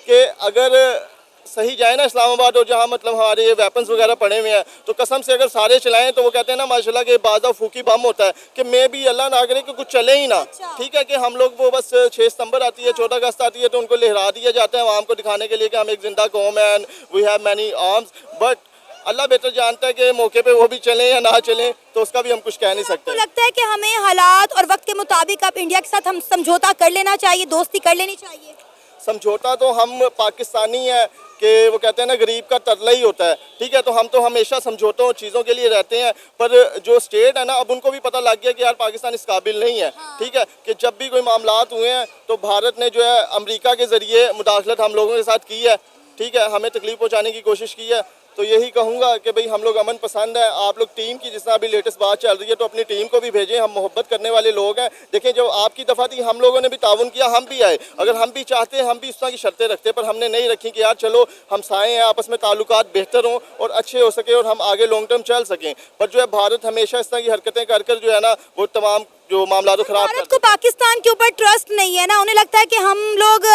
कि अगर सही जाए ना इस्लामाबाद और जहाँ मतलब हमारे ये वेपन्स वगैरह पड़े हुए हैं, तो कसम से अगर सारे चलाएं तो वो कहते हैं ना माशाल्लाह कि बाज़ा फूकी बम होता है कि मैं भी अल्लाह ना करे कि कुछ चले ही ना, ठीक है। कि हम लोग वो बस 6 सितंबर आती है, 14 अगस्त आती है तो उनको लहरा दिया जाता है आवाम को दिखाने के लिए कि हम एक जिंदा कौम है, we have many arms, but अल्लाह बेहतर जानता है कि मौके पे वो भी चलें या ना चलें, तो उसका भी हम कुछ कह नहीं सकते। तो लगता है कि हमें हालात और वक्त के मुताबिक अब इंडिया के साथ हम समझौता कर लेना चाहिए, दोस्ती कर लेनी चाहिए। समझौता तो हम पाकिस्तानी है कि वो कहते हैं ना गरीब का तरला ही होता है, ठीक है। तो हम तो हमेशा समझौतों चीज़ों के लिए रहते हैं, पर जो स्टेट है ना अब उनको भी पता लग गया कि यार पाकिस्तान इस काबिल नहीं है, ठीक है। कि जब भी कोई मामलात हुए हैं तो भारत ने जो है अमेरिका के ज़रिए मुदाखलत हम लोगों के साथ की है, ठीक है, हमें तकलीफ पहुँचाने की कोशिश की है। तो यही कहूँगा कि भाई हम लोग अमन पसंद है। आप लोग टीम की जिस तरह अभी लेटेस्ट बात चल रही है तो अपनी टीम को भी भेजें, हम मोहब्बत करने वाले लोग हैं। देखें जब आपकी दफ़ा थी हम लोगों ने भी ताउन किया, हम भी आए, अगर हम भी चाहते हैं हम भी इस तरह की शर्तें रखते, पर हमने नहीं रखी कि यार चलो हम साए हैं, आपस में ताल्लुकात बेहतर हों और अच्छे हो सके और हम आगे लॉन्ग टर्म चल सकें। पर जो है भारत हमेशा इस तरह की हरकतें कर कर जो है ना वो तमाम जो मामला तो खराब भारत को पाकिस्तान के ऊपर ट्रस्ट नहीं है ना, उन्हें लगता है कि हम लोग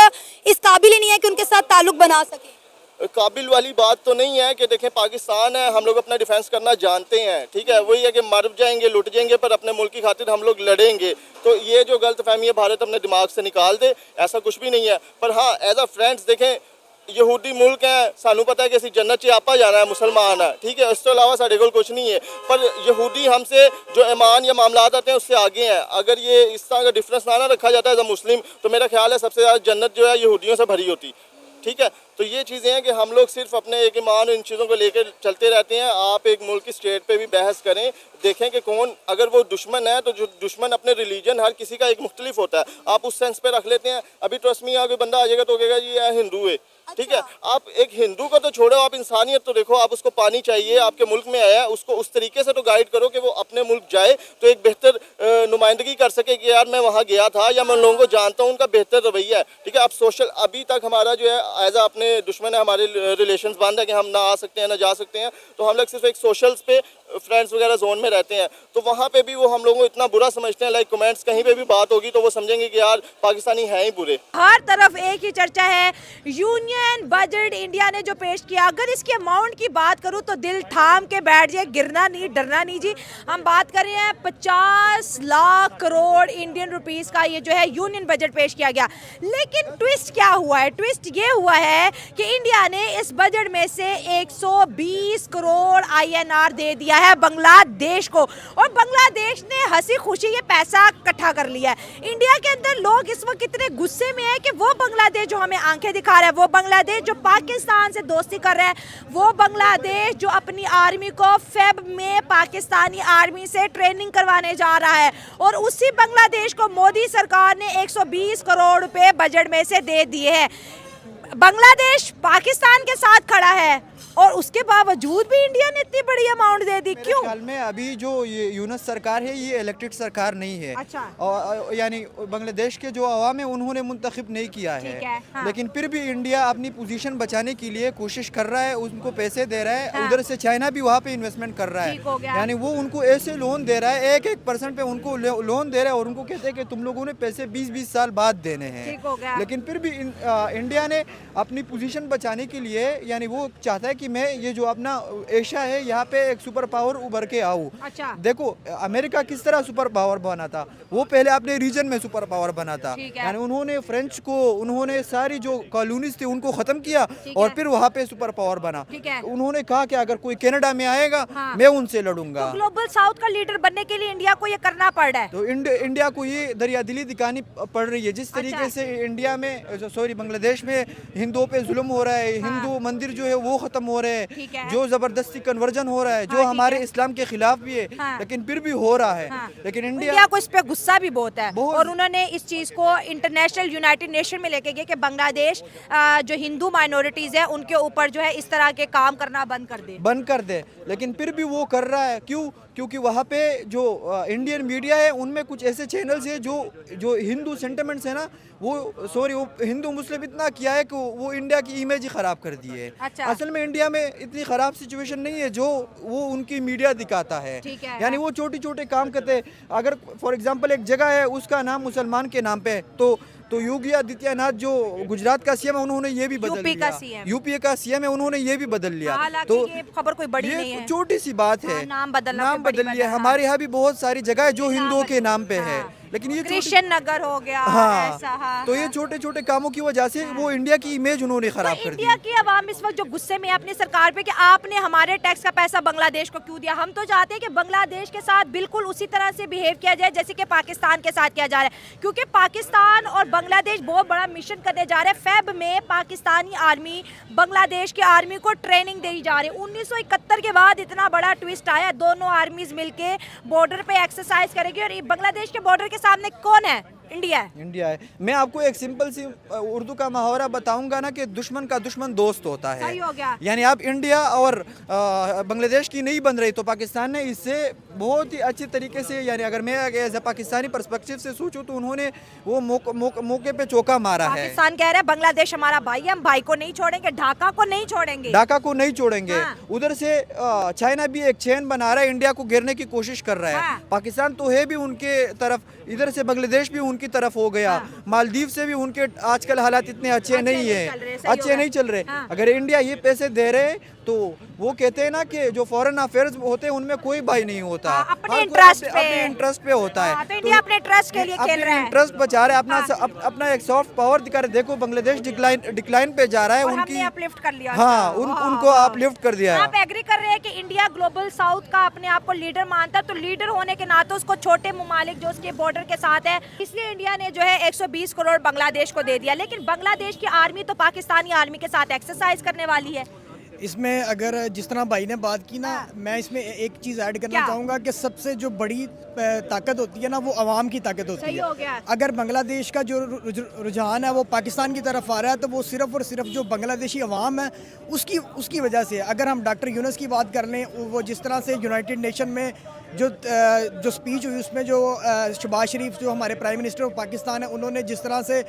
इस काबिल ही नहीं है कि उनके साथ ताल्लुक बना सके। काबिल वाली बात तो नहीं है कि देखें पाकिस्तान है, हम लोग अपना डिफेंस करना जानते हैं, ठीक है। वही है कि मर जाएंगे, लुट जाएंगे, पर अपने मुल्क की खातिर हम लोग लड़ेंगे। तो ये जो गलत फहमी है भारत अपने दिमाग से निकाल दे, ऐसा कुछ भी नहीं है। पर हाँ एज अ फ्रेंड्स देखें यहूदी मुल्क है, सानू पता है कि असी जन्नत च आपा जाना है, मुसलमान है, ठीक है, इस तो अलावा साढ़े कोल कुछ नहीं है। पर यहूदी हमसे जो ईमान या मामलात आते हैं उससे आगे हैं। अगर ये इस तरह का डिफरेंस ना रखा जाता है एज अ मुस्लिम, तो मेरा ख्याल है सबसे ज़्यादा जन्नत जो है यहूदियों से भरी होती, ठीक है। तो ये चीज़ें हैं कि हम लोग सिर्फ अपने एक ईमान इन चीज़ों को लेकर चलते रहते हैं। आप एक मुल्क की स्टेट पे भी बहस करें, देखें कि कौन अगर वो दुश्मन है तो जो दुश्मन अपने रिलीजन हर किसी का एक मुख्तलिफ होता है, आप उस सेंस पे रख लेते हैं। अभी ट्रस्ट मी कोई बंदा आ जाएगा तो कहेगा जी यह हिंदू है, ठीक है। आप एक हिंदू को तो छोड़ो, आप इंसानियत तो देखो, आप उसको पानी चाहिए, आपके मुल्क में आया है, उसको उस तरीके से तो गाइड करो कि वो अपने मुल्क जाए तो एक बेहतर नुमाइंदगी कर सके कि यार मैं वहाँ गया था या मैं लोगों को जानता हूँ, उनका बेहतर रवैया है, ठीक है। अब सोशल अभी तक हमारा जो है एज अपने दुश्मन है, हमारे रिलेशंस बंद है कि हम ना आ सकते हैं ना जा सकते हैं, तो हम लोग सिर्फ एक सोशल्स पे फ्रेंड्स वगैरह जोन में रहते हैं, तो वहाँ पे भी वो हम लोगों को इतना बुरा समझते हैं। लाइक कमेंट्स कहीं पे भी बात होगी तो वो समझेंगे कि यार पाकिस्तानी हैं ही बुरे। हर तरफ एक ही चर्चा है, यूनियन बजट इंडिया ने जो पेश किया, अगर इसके अमाउंट की बात करूं तो दिल थाम के बैठ जाए, गिरना नहीं डरना नहीं जी। हम बात कर रहे हैं 50 लाख करोड़ इंडियन रुपीस का ये जो है यूनियन बजट पेश किया गया। लेकिन ट्विस्ट क्या हुआ है? ट्विस्ट ये हुआ है कि इंडिया ने इस बजट में से 120 करोड़ INR दे दिया है बांग्लादेश को, और बांग्लादेश ने हंसी खुशी ये पैसा इकट्ठा कर लिया है। इंडिया के अंदर लोग इस वक्त कितने गुस्से में है कि वो बांग्लादेश जो हमें आंखें दिखा रहा है, वो बांग्लादेश जो पाकिस्तान से दोस्ती कर रहा है, वो बांग्लादेश जो अपनी आर्मी को फेब में पाकिस्तानी आर्मी से ट्रेनिंग करवाने जा रहा है, और उसी बांग्लादेश को मोदी सरकार ने 120 करोड़ रुपए बजट में से दे दिए हैं। बांग्लादेश पाकिस्तान के साथ खड़ा है, और उसके बावजूद भी इंडिया ने इतनी बड़ी अमाउंट दे दी, क्यों? ख्याल में अभी जो ये यूनस सरकार है ये इलेक्टेड सरकार नहीं है। अच्छा। और यानी बांग्लादेश के जो अवाम है उन्होंने मुंतखब नहीं किया ठीक है, है, हाँ। लेकिन फिर भी इंडिया अपनी पोजीशन बचाने के लिए कोशिश कर रहा है, उनको पैसे दे रहा है। हाँ। उधर से चाइना भी वहाँ पे इन्वेस्टमेंट कर रहा ठीक हो गया। है, यानी वो उनको ऐसे लोन दे रहा है, 1% पे उनको लोन दे रहा है और उनको कहते हैं कि तुम लोगों ने पैसे 20-20 साल बाद देने हैं। ठीक हो गया। लेकिन फिर भी इंडिया ने अपनी पोजीशन बचाने के लिए, यानी वो चाहता है कि मैं ये जो अपना एशिया है यहाँ पे एक सुपर पावर उभर के आऊँ। अच्छा। देखो अमेरिका किस तरह सुपर पावर बना था, वो पहले अपने रीजन में सुपर पावर बना था, ठीक है। यानी उन्होंने फ्रेंच को, उन्होंने सारी जो कॉलोनीज थी उनको खत्म किया ठीक और है। फिर वहाँ पे सुपर पावर बना। ठीक है। उन्होंने कहा कि अगर कोई कनाडा में आएगा हाँ। मैं उनसे लड़ूंगा। तो ग्लोबल साउथ का लीडर बनने के लिए इंडिया को ये करना पड़ रहा है। तो इंडिया को ये दरियादिली दिखानी पड़ रही है। जिस तरीके से इंडिया में, सॉरी बांग्लादेश में हिंदुओं पे जुल्म हो रहा है, हिंदू मंदिर जो है वो खत्म हो रहे ठीक हैं, है। जो जबरदस्ती कन्वर्जन हो रहा है, जो ठीक हमारे है। इस्लाम के खिलाफ भी है, हाँ। लेकिन फिर भी हो रहा है। हाँ। लेकिन इंडिया को इस पे गुस्सा भी बहुत है बहुत। और उन्होंने इस चीज को इंटरनेशनल यूनाइटेड नेशन में लेके गए कि बांग्लादेश जो हिंदू माइनॉरिटीज है उनके ऊपर जो है इस तरह के काम करना बंद कर दे। लेकिन फिर भी वो कर रहा है, क्यों? क्योंकि वहाँ पे जो इंडियन मीडिया है उनमें कुछ ऐसे चैनल्स है जो हिंदू सेंटिमेंट्स है ना, वो हिंदू मुस्लिम इतना किया है कि वो इंडिया की इमेज ही खराब कर दी है। अच्छा। असल में इंडिया में इतनी खराब सिचुएशन नहीं है जो वो उनकी मीडिया दिखाता है। ठीक है। यानी वो छोटे छोटे काम करते हैं। अगर फॉर एग्जांपल एक जगह है उसका नाम मुसलमान के नाम पे है, तो योगी आदित्यनाथ जो गुजरात का सीएम है उन्होंने ये भी बदल यूपी लिया। का CM। यूपी का सीएम है, उन्होंने ये भी बदल लिया। हालांकि तो ये खबर कोई बड़ी ये नहीं है। छोटी सी बात है। हाँ, नाम बदलना नाम कोई बड़ी बदल बात लिया। है। हमारे यहाँ भी बहुत सारी जगह है जो नाम हिंदुओं के बदल- नाम पे है, हाँ। लेकिन ये क्रिश्चियन नगर हो गया हाँ, ऐसा, हाँ, तो ये हाँ। छोटे छोटे कामों की वजह से वो इंडिया की इमेज उन्होंने खराब तो कर इंडिया दी। की आवाम इस वक्त जो गुस्से में है अपनी सरकार पे कि आपने हमारे टैक्स का पैसा बांग्लादेश को क्यों दिया। हम तो चाहते हैं कि बांग्लादेश के साथ बिल्कुल उसी तरह से बिहेव किया जाए जैसे कि पाकिस्तान के साथ किया जा रहा है, क्योंकि पाकिस्तान और बांग्लादेश बहुत बड़ा मिशन करने जा रहे हैं। फेब में पाकिस्तानी आर्मी बांग्लादेश की आर्मी को ट्रेनिंग दी जा रही है। 1971 के बाद इतना बड़ा ट्विस्ट आया, दोनों आर्मीज मिलके बॉर्डर पे एक्सरसाइज करेगी और बांग्लादेश के बॉर्डर के सामने कौन है? इंडिया है। इंडिया है। मैं आपको एक सिंपल सी उर्दू का मुहावरा बताऊंगा ना कि दुश्मन का दुश्मन दोस्त होता है। सही हो गया। यानी आप इंडिया और बांग्लादेश की नहीं बन रही, तो पाकिस्तान ने इससे बहुत ही अच्छे तरीके से, यानी अगर मैं एज ए पाकिस्तानी पर्सपेक्टिव से सोचूं तो उन्होंने वो मौके पे चौका मारा है। पाकिस्तान कह रहा है बांग्लादेश हमारा भाई है, हम भाई को नहीं छोड़ेंगे, ढाका को नहीं छोड़ेंगे। ढाका को नहीं छोड़ेंगे। हाँ। उधर से चाइना भी एक चैन बना रहा है, इंडिया को घेरने की कोशिश कर रहा है। हाँ। पाकिस्तान तो है भी उनके तरफ, इधर से बांग्लादेश भी उनकी तरफ हो गया। हाँ। मालदीव से भी उनके आजकल हालात इतने अच्छे नहीं नहीं चल रहे, है, सही हो अच्छे गया। नहीं चल रहे। हाँ। अगर इंडिया ये पैसे दे रहे तो वो कहते हैं ना कि जो फॉरेन अफेयर्स होते हैं उनमें कोई भाई नहीं होता। हाँ, अपने हर कोई इंटरेस्ट पे। अपने इंटरेस्ट पे होता है। हाँ, तो इंडिया अपने इंटरेस्ट के लिए खेल रहा है। इंटरेस्ट बचा रहा है, अपना हाँ। अपना एक सॉफ्ट पावर दिखा रहे। देखो बांग्लादेश डिक्लाइन पे जा रहा है, और उनकी हमने अपलिफ्ट कर लिया। हाँ, उसको। उनको अपलिफ्ट कर दिया है। आप एग्री कर रहे हैं कि इंडिया ग्लोबल साउथ का अपने आप को लीडर मानता है, तो लीडर होने के नाते उसको छोटे ममालिक जो उसके बॉर्डर के साथ है, इसलिए इंडिया ने जो है 120 करोड़ बांग्लादेश को दे दिया। लेकिन बांग्लादेश की आर्मी तो पाकिस्तानी आर्मी के साथ एक्सरसाइज करने वाली है। इसमें अगर जिस तरह भाई ने बात की ना, मैं इसमें एक चीज़ ऐड करना क्या? चाहूँगा कि सबसे जो बड़ी ताकत होती है ना वो आवाम की ताकत होती सही है। हो गया। अगर बांग्लादेश का जो रुझान है वो पाकिस्तान की तरफ आ रहा है तो वो सिर्फ और सिर्फ जो बांग्लादेशी अवाम है उसकी वजह से। अगर हम डॉक्टर यूनुस की बात कर लें, वो जिस तरह से यूनाइटेड नेशन में जो स्पीच हुई उसमें जो शहबाज शरीफ जो हमारे प्राइम मिनिस्टर ऑफ पाकिस्तान है, उन्होंने जिस तरह से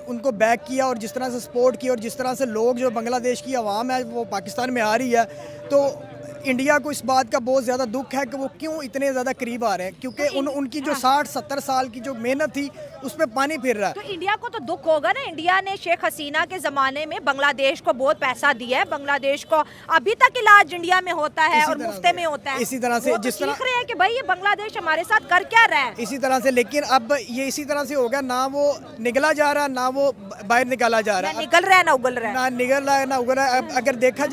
उनको बैक किया और जिस तरह से सपोर्ट किया और जिस तरह से लोग जो बांग्लादेश की आवाम है वो पाकिस्तान में आ रही है, तो इंडिया को इस बात का बहुत ज़्यादा दुख है कि वो क्यों इतने ज़्यादा करीब आ रहे हैं, क्योंकि उनकी जो 60-70 साल की जो मेहनत थी उस पर पानी फिर रहा है। तो इंडिया को तो दुख होगा ना। इंडिया ने शेख हसीना के ज़माने में बांग्लादेश को बहुत पैसा दिया है, बांग्लादेश को अभी तक इलाज इंडिया में होता है और मुफ्त में होता है। इसी तरह से वो तो जिस तरह सीख रहे हैं कि भाई ये बांग्लादेश हमारे साथ कर क्या रहा है। इसी तरह से, लेकिन अब ये इसी तरह से होगा, ना वो निकला जा रहा ना वो बाहर निकाला जा रहा ना निकल रहा है ना उगल रहा है। ना निकल रहा है ना उगल रहा है। अब अगर देखा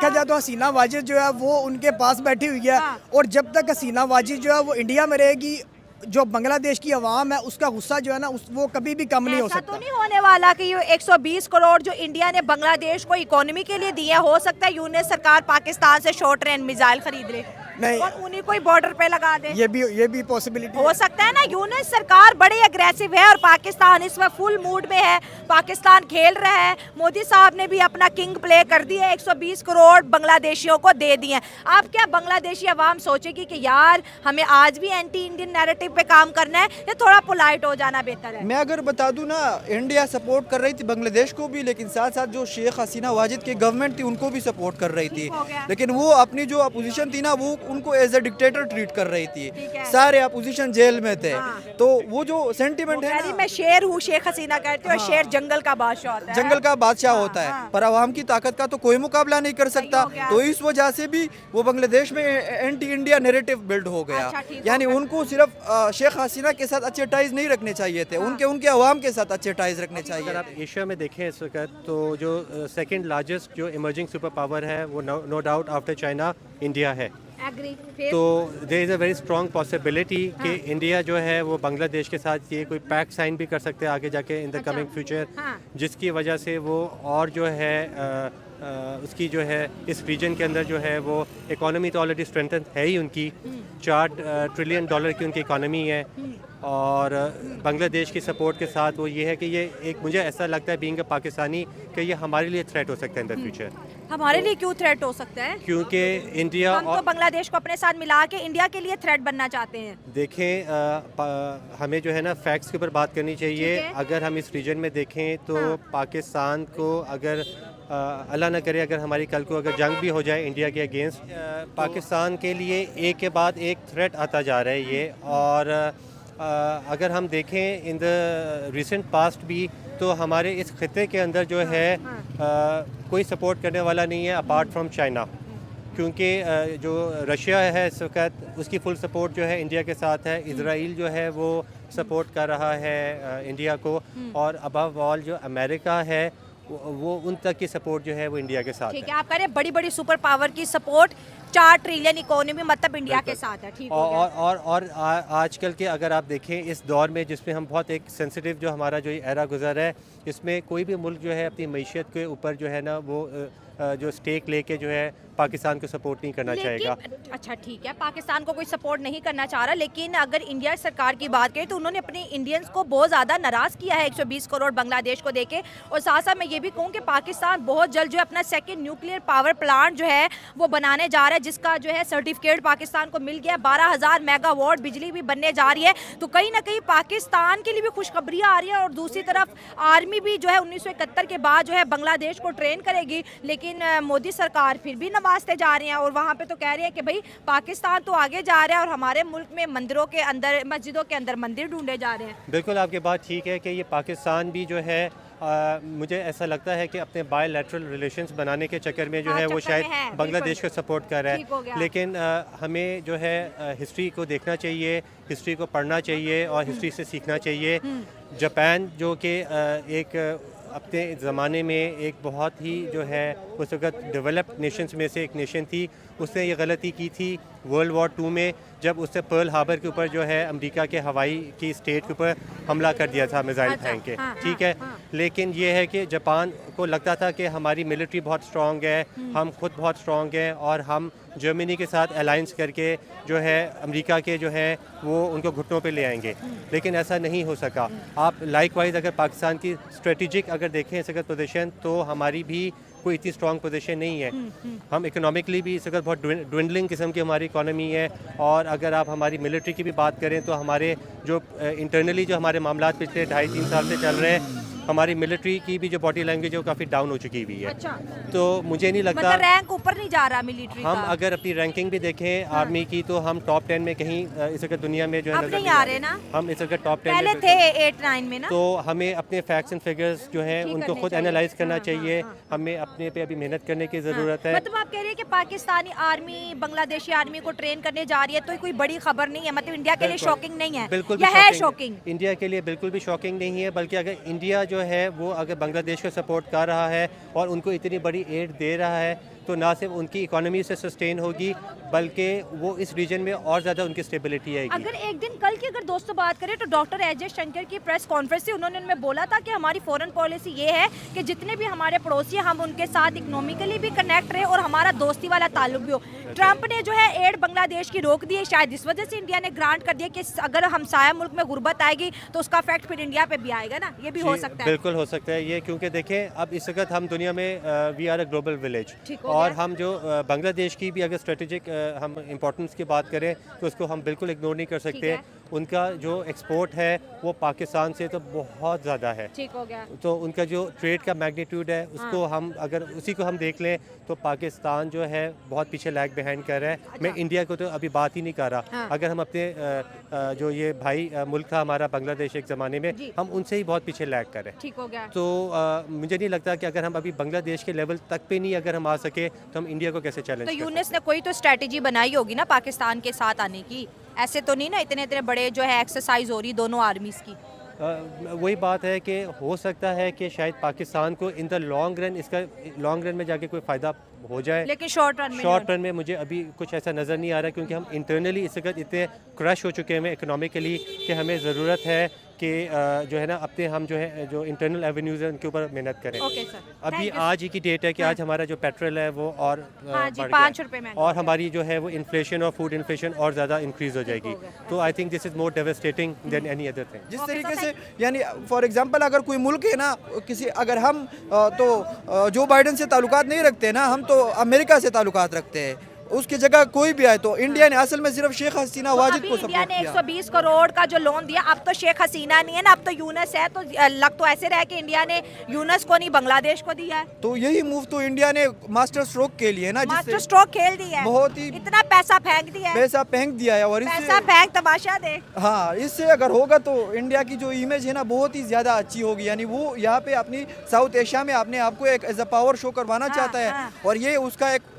जाए तो हसीना वाजिद जो है वो उनके पास बैठी हुई है, हाँ। और जब तक हसीना वाजिद जो है वो इंडिया में रहेगी, जो बांग्लादेश की आवाम है उसका गुस्सा जो है ना वो कभी भी कम नहीं हो ऐसा सकता। तो नहीं होने वाला कि ये 120 करोड़ जो इंडिया ने बांग्लादेश को इकोनॉमी के लिए दिया, हो सकता है यूनियन सरकार पाकिस्तान से शॉर्ट रेंज मिसाइल खरीद ले। नहीं। और उन्हीं को ही बॉर्डर पे लगा दे। ये भी पॉसिबिलिटी हो सकता है ना। यूनिस सरकार बड़ी अग्रेसिव है और पाकिस्तान इस वक्त फुल मूड में है। पाकिस्तान खेल रहा है। मोदी साहब ने भी अपना किंग प्ले कर दिया, 120 करोड़ बांग्लादेशियों को दे दिए। आप क्या बांग्लादेशी अवाम सोचेगी कि यार हमें आज भी एंटी इंडियन नैरेटिव पे काम करना है, या थोड़ा पोलाइट हो जाना बेहतर है? मैं अगर बता दूं ना, इंडिया सपोर्ट कर रही थी बांग्लादेश को भी, लेकिन साथ साथ जो शेख हसीना वाजिद की गवर्नमेंट थी उनको भी सपोर्ट कर रही थी। हो गया। लेकिन वो अपनी जो अपोजिशन थी ना, वो उनको एज ए डिक्टेटर ट्रीट कर रही थी। ठीक है। सारे अपोजिशन जेल में थे। हाँ। तो वो जो सेंटिमेंट है ना, मैं शेर हूँ, शेख हसीना कहती हूँ, और शेर जंगल का बादशाह होता है। जंगल का बादशाह हाँ, होता है, हाँ। पर अवाम की ताकत का तो कोई मुकाबला नहीं कर सकता। हो गया। तो इस वजह से भी वो बांग्लादेश में एंटी इंडिया नैरेटिव बिल्ड हो गया। अच्छा, ठीक यानी हो गया। उनको सिर्फ शेख हसीना के साथ अच्छे टाइज नहीं रखने चाहिए थे, उनके अवाम के साथ अच्छे टाइज रखने चाहिए। अगर आप एशिया में देखें इस वक्त, तो जो सेकंड लार्जेस्ट जो इमर्जिंग सुपर पावर है वो no doubt after China India है। एग्री। तो there is a very strong possibility कि इंडिया जो है वो बांग्लादेश के साथ ये कोई पैक्ट साइन भी कर सकते हैं आगे जाके इन द कमिंग फ्यूचर, जिसकी वजह से वो और जो है उसकी जो है इस रीजन के अंदर जो है वो इकोनॉमी तो ऑलरेडी स्ट्रेंथन है ही उनकी, $4 ट्रिलियन की उनकी इकोनॉमी है। और बांग्लादेश की सपोर्ट के साथ वो ये है कि ये एक, मुझे ऐसा लगता है बीइंग अ पाकिस्तानी, कि ये हमारे लिए थ्रेट हो सकता है इन द फ्यूचर। हमारे लिए क्यों थ्रेट हो सकता है? क्योंकि इंडिया हम तो बांग्लादेश को अपने साथ मिला के इंडिया के लिए थ्रेट बनना चाहते हैं। देखें, हमें जो है ना फैक्ट्स के ऊपर बात करनी चाहिए। ठीक है। अगर हम इस रीजन में देखें तो पाकिस्तान को अगर अल्लाह ना करे अगर हमारी कल को अगर जंग भी हो जाए इंडिया के अगेंस्ट, पाकिस्तान के लिए एक के बाद एक थ्रेट आता जा रहा है ये। और अगर हम देखें इन द रिसेंट पास्ट भी, तो हमारे इस खत्े के अंदर जो है कोई सपोर्ट करने वाला नहीं है अपार्ट फ्रॉम चाइना, क्योंकि जो रशिया है इस वक्त उसकी फुल सपोर्ट जो है इंडिया के साथ है। इजराइल जो है वो सपोर्ट कर रहा है इंडिया को, और अबव ऑल जो अमेरिका है वो उन तक की सपोर्ट जो है वो इंडिया के साथ ठीक है। आप कह रहे हैं बड़ी बड़ी सुपर पावर की सपोर्ट, 4 ट्रिलियन इकोनॉमी मतलब इंडिया के साथ है। ठीक हो गया। और आजकल के अगर आप देखें इस दौर में जिसमें हम बहुत एक सेंसिटिव जो हमारा जो एरा गुजर है, इसमें कोई भी मुल्क जो है अपनी मईशत के ऊपर जो है ना वो जो स्टेक लेके जो है पाकिस्तान को सपोर्ट नहीं करना चाहेगा। अच्छा ठीक है, पाकिस्तान को कोई सपोर्ट नहीं करना चाह रहा, लेकिन अगर इंडिया सरकार की बात करें तो उन्होंने अपने इंडियंस को बहुत ज़्यादा नाराज़ किया है 120 करोड़ बांग्लादेश को देके। और साथ साथ मैं ये भी कहूँ कि पाकिस्तान बहुत जल्द जो है अपना सेकंड न्यूक्लियर पावर प्लांट जो है वो बनाने जा रहा है, जिसका जो है सर्टिफिकेट पाकिस्तान को मिल गया। 12,000 मेगावाट बिजली भी बनने जा रही है। तो कहीं ना कहीं पाकिस्तान के लिए भी खुशखबरियाँ आ रही है। और दूसरी तरफ आर्मी भी जो है 1971 के बाद जो है बांग्लादेश को ट्रेन करेगी, लेकिन मोदी सरकार फिर भी नवाजते जा रही हैं। और वहाँ पे तो कह रही है कि भाई पाकिस्तान तो आगे जा रहा है और हमारे मुल्क में मंदिरों के अंदर, मस्जिदों के अंदर मंदिर ढूंढे जा रहे हैं। बिल्कुल आपकी बात ठीक है कि ये पाकिस्तान भी जो है मुझे ऐसा लगता है कि अपने बायलैटरल रिलेशंस बनाने के चक्कर में जो है वो शायद बांग्लादेश को सपोर्ट कर रहा है। लेकिन हमें जो है हिस्ट्री को देखना चाहिए, हिस्ट्री को पढ़ना चाहिए और हिस्ट्री से सीखना चाहिए। जापान जो कि एक अपने ज़माने में एक बहुत ही जो है उस वक्त डेवलप्ड नेशंस में से एक नेशन थी, उसने ये गलती की थी वर्ल्ड वॉर 2 में, जब उसने पर्ल हार्बर के ऊपर जो है अमेरिका के हवाई की स्टेट के ऊपर हमला कर दिया था मिसाइल फेंक के। ठीक है, लेकिन ये है कि जापान को लगता था कि हमारी मिलिट्री बहुत स्ट्रॉन्ग है, हम खुद बहुत स्ट्रॉन्ग हैं और हम जर्मनी के साथ अलायंस करके जो है अमेरिका के जो है वो उनको घुटनों पे ले आएंगे, लेकिन ऐसा नहीं हो सका। आप लाइकवाइज अगर पाकिस्तान की स्ट्रेटेजिक अगर देखें इस वक्त पोजीशन, तो हमारी भी कोई इतनी स्ट्रॉन्ग पोजीशन नहीं है। हम इकोनॉमिकली भी इस वक्त बहुत ड्विंडलिंग किस्म की हमारी इकोनॉमी है। और अगर आप हमारी मिलिट्री की भी बात करें तो हमारे जो इंटरनली जो हमारे मामला पिछले 2.5-3 साल से चल रहे हैं, हमारी मिलिट्री की भी जो बॉडी लैंग्वेज है वो काफ़ी डाउन हो चुकी हुई है। अच्छा। तो मुझे नहीं लगता मतलब रैंक ऊपर नहीं जा रहा मिलिट्री हम का। अगर अपनी रैंकिंग भी देखें आर्मी की, तो हम टॉप 10 में कहीं इस वक्त दुनिया में जो है अब नजर नहीं आ रहे ना, हम इस वक्त टॉप 10 पहले में थे 8-9 में ना। तो हमें अपने फैक्ट्स एंड फिगर्स जो हैं उनको खुद एनालाइज करना चाहिए। हमें अपने पे अभी मेहनत करने की ज़रूरत है। मतलब आप कह रहे हैं कि पाकिस्तानी आर्मी बांग्लादेशी आर्मी को ट्रेन करने जा रही है, तो कोई बड़ी खबर नहीं है, मतलब इंडिया के लिए शॉकिंग नहीं है। बिल्कुल या है शॉकिंग? इंडिया के लिए बिल्कुल भी शॉकिंग नहीं है, बल्कि अगर इंडिया जो है वो अगर बांग्लादेश को सपोर्ट कर रहा है और उनको इतनी बड़ी एड दे रहा है, तो ना सिर्फ उनकी इकोनॉमी से सस्टेन होगी बल्कि वो इस रीजन में और ज़्यादा उनकी स्टेबिलिटी आएगी। अगर एक दिन कल की अगर दोस्तों बात करें तो डॉक्टर एस जयशंकर की प्रेस कॉन्फ्रेंस थी, उन्होंने उनमें बोला था कि हमारी फॉरेन पॉलिसी ये है कि जितने भी हमारे पड़ोसी हैं हम उनके साथ इकोनॉमिकली भी कनेक्ट रहे और हमारा दोस्ती वाला ताल्लुक भी हो। ट्रंप ने जो है एड बांग्लादेश की रोक दी है, शायद इस वजह से इंडिया ने ग्रांट कर दिया कि अगर हमसाया मुल्क में गुर्बत आएगी तो उसका इफेक्ट फिर इंडिया पे भी आएगा ना, ये भी हो सकता है। बिल्कुल हो सकता है ये, क्योंकि देखें अब इस वक्त हम दुनिया में we are a global village, ठीक हो और गया। हम जो बांग्लादेश की भी अगर स्ट्रेटेजिक हम इम्पोर्टेंस की बात करें तो उसको हम बिल्कुल इग्नोर नहीं कर सकते। उनका जो एक्सपोर्ट है वो पाकिस्तान से तो बहुत ज़्यादा है, ठीक हो गया। तो उनका जो ट्रेड का मैग्नीट्यूड है उसको हम अगर उसी को हम देख लें तो पाकिस्तान जो है बहुत पीछे लैग बिहाइंड कर रहा है। मैं इंडिया को तो अभी बात ही नहीं कर रहा, अगर हम अपने जो ये भाई मुल्क था हमारा बांग्लादेश एक ज़माने में, हम उनसे ही बहुत पीछे लैग कर रहे हैं। ठीक हो गया। तो मुझे नहीं लगता कि अगर हम अभी बांग्लादेश के लेवल तक पे नहीं अगर हम आ सके तो हम इंडिया को कैसे चैलेंज तो कर यूनिस ने कोई तो स्ट्रेटेजी बनाई होगी ना पाकिस्तान के साथ आने की, ऐसे तो नहीं ना इतने इतने बड़े जो है एक्सरसाइज हो रही दोनों आर्मीज की। वही बात है कि हो सकता है कि शायद पाकिस्तान को इन द लॉन्ग रन इसका लॉन्ग रन में जाके कोई फ़ायदा हो जाए, लेकिन शॉर्ट रन में मुझे अभी कुछ ऐसा नज़र नहीं आ रहा, क्योंकि हम इंटरनली इस वक्त इतने क्रश हो चुके हैं इकोनॉमिकली कि हमें ज़रूरत है कि जो है ना अपने हम जो है जो इंटरनल एवेन्यूज़ हैं उनके ऊपर मेहनत करें। ओके सर, अभी आज ही की डेट है कि आज हमारा जो पेट्रोल है वो और बढ़ गया 5 रुपए में, और हमारी जो है वो इन्फ्लेशन और फूड इन्फ्लेशन और ज़्यादा इंक्रीज़ हो जाएगी। तो I think this is more devastating than any other thing. जिस तरीके से यानी फॉर एग्जांपल अगर कोई मुल्क है ना किसी, अगर हम तो जो बाइडन से ताल्लुकात नहीं रखते ना, हम तो अमेरिका से ताल्लुकात रखते हैं, उसकी जगह कोई भी आए तो इंडिया ने असल में सिर्फ शेख हसीना वाजिद को इंडिया सपोर्ट ने किया। 120 करोड़ का जो लोन दिया, अब तो शेख हसीना नहीं है ना, अब तो यूनस है, तो लग तो ऐसे रहा कि इंडिया ने यूनस को नहीं बांग्लादेश को दिया है। तो यही मूव तो इंडिया ने मास्टर स्ट्रोक के लिए ना, मास्टर स्ट्रोक खेल दिया है, बहुत ही इतना पैसा फेंक दिया है, पैसा फेंक दिया है, और पैसा इससे फेंक तमाशा देख। हाँ, इससे अगर होगा तो इंडिया की जो इमेज है ना बहुत ही ज्यादा अच्छी होगी। यानी वो यहाँ पे अपनी साउथ एशिया में अपने आप को एक एज अ पावर शो करवाना चाहता है, और ये उसका एक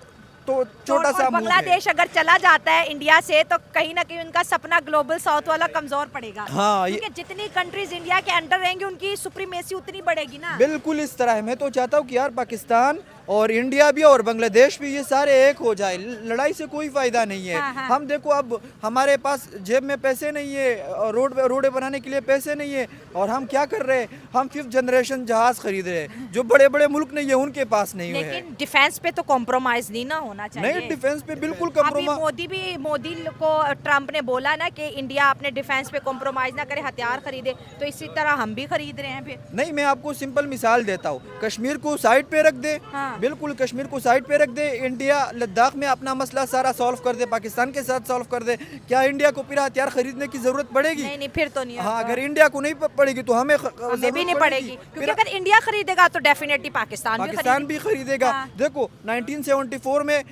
तो छोटा सा मूव है। बांग्लादेश अगर चला जाता है इंडिया से तो कहीं ना कहीं उनका सपना ग्लोबल साउथ वाला कमजोर पड़ेगा। हाँ, क्योंकि जितनी कंट्रीज इंडिया के अंडर रहेंगी उनकी सुप्रीमेसी उतनी बढ़ेगी ना। बिल्कुल इस तरह है। मैं तो चाहता हूँ कि यार पाकिस्तान और इंडिया भी और बांग्लादेश भी ये सारे एक हो जाए, लड़ाई से कोई फायदा नहीं है। हम देखो अब हमारे पास जेब में पैसे नहीं है, रोड बनाने के लिए पैसे नहीं है, और हम क्या कर रहे हैं, हम 5th जनरेशन जहाज खरीद रहे हैं, जो बड़े बड़े मुल्क नहीं है उनके पास नहीं है। लेकिन डिफेंस पे तो कॉम्प्रोमाइज नहीं ना होना चाहिए। नहीं, डिफेंस पे बिल्कुल अभी कॉम्प्रोमाइज। मोदी को ट्रंप ने बोला ना कि इंडिया अपने डिफेंस पे कॉम्प्रोमाइज ना करे, हथियार खरीदे, तो इसी तरह हम भी खरीद रहे हैं फिर। नहीं, मैं आपको सिंपल मिसाल देता हूँ, कश्मीर को साइड पे रख दे, बिल्कुल कश्मीर को साइड पे रख दे, इंडिया लद्दाख में अपना मसला सारा सॉल्व कर दे, पाकिस्तान के साथ सॉल्व कर दे, क्या इंडिया को फिर हथियार खरीदने की जरूरत पड़ेगी? नहीं, फिर तो नहीं। हाँ, अगर इंडिया को नहीं पड़ेगी तो हमें भी नहीं पड़ेगी, क्योंकि अगर इंडिया खरीदेगा तो डेफिनेटली पाकिस्तान भी खरीदेगा। देखो 1974 में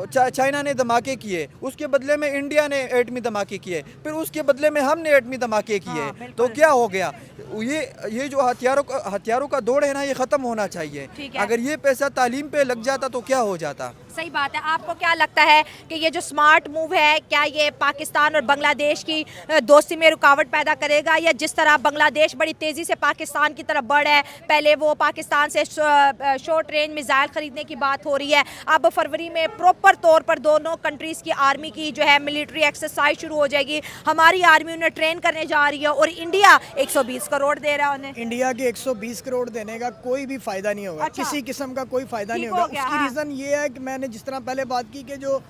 चाइना ने धमाके किए, उसके बदले में इंडिया ने एटमी धमाके किए, फिर उसके बदले में हमने एटमी धमाके किए, तो क्या हो गया? ये जो हथियारों का दौड़ है ना, ये खत्म होना चाहिए। अगर ये पैसा तालीम पे लग जाता तो क्या हो जाता? सही बात है। आपको क्या लगता है कि ये जो स्मार्ट मूव है, क्या ये पाकिस्तान और बांग्लादेश की दोस्ती में रुकावट पैदा करेगा, या जिस तरह बांग्लादेश बड़ी तेज़ी से पाकिस्तान की तरफ बढ़ है, पहले वो पाकिस्तान से शॉर्ट रेंज मिसाइल खरीदने की बात हो रही है, अब फरवरी में प्रॉपर तौर पर दोनों कंट्रीज़ की आर्मी की जो है मिलिट्री एक्सरसाइज शुरू हो जाएगी, हमारी आर्मी उन्हें ट्रेन करने जा रही है, और इंडिया 120 करोड़ दे रहा है उन्हें। इंडिया के 120 करोड़ देने का कोई भी फायदा नहीं होगा। किसी किस्म का कोई फायदा नहीं होगा। उसकी रीज़न ये है कि मैंने जिस तरह पहले बात की कि जो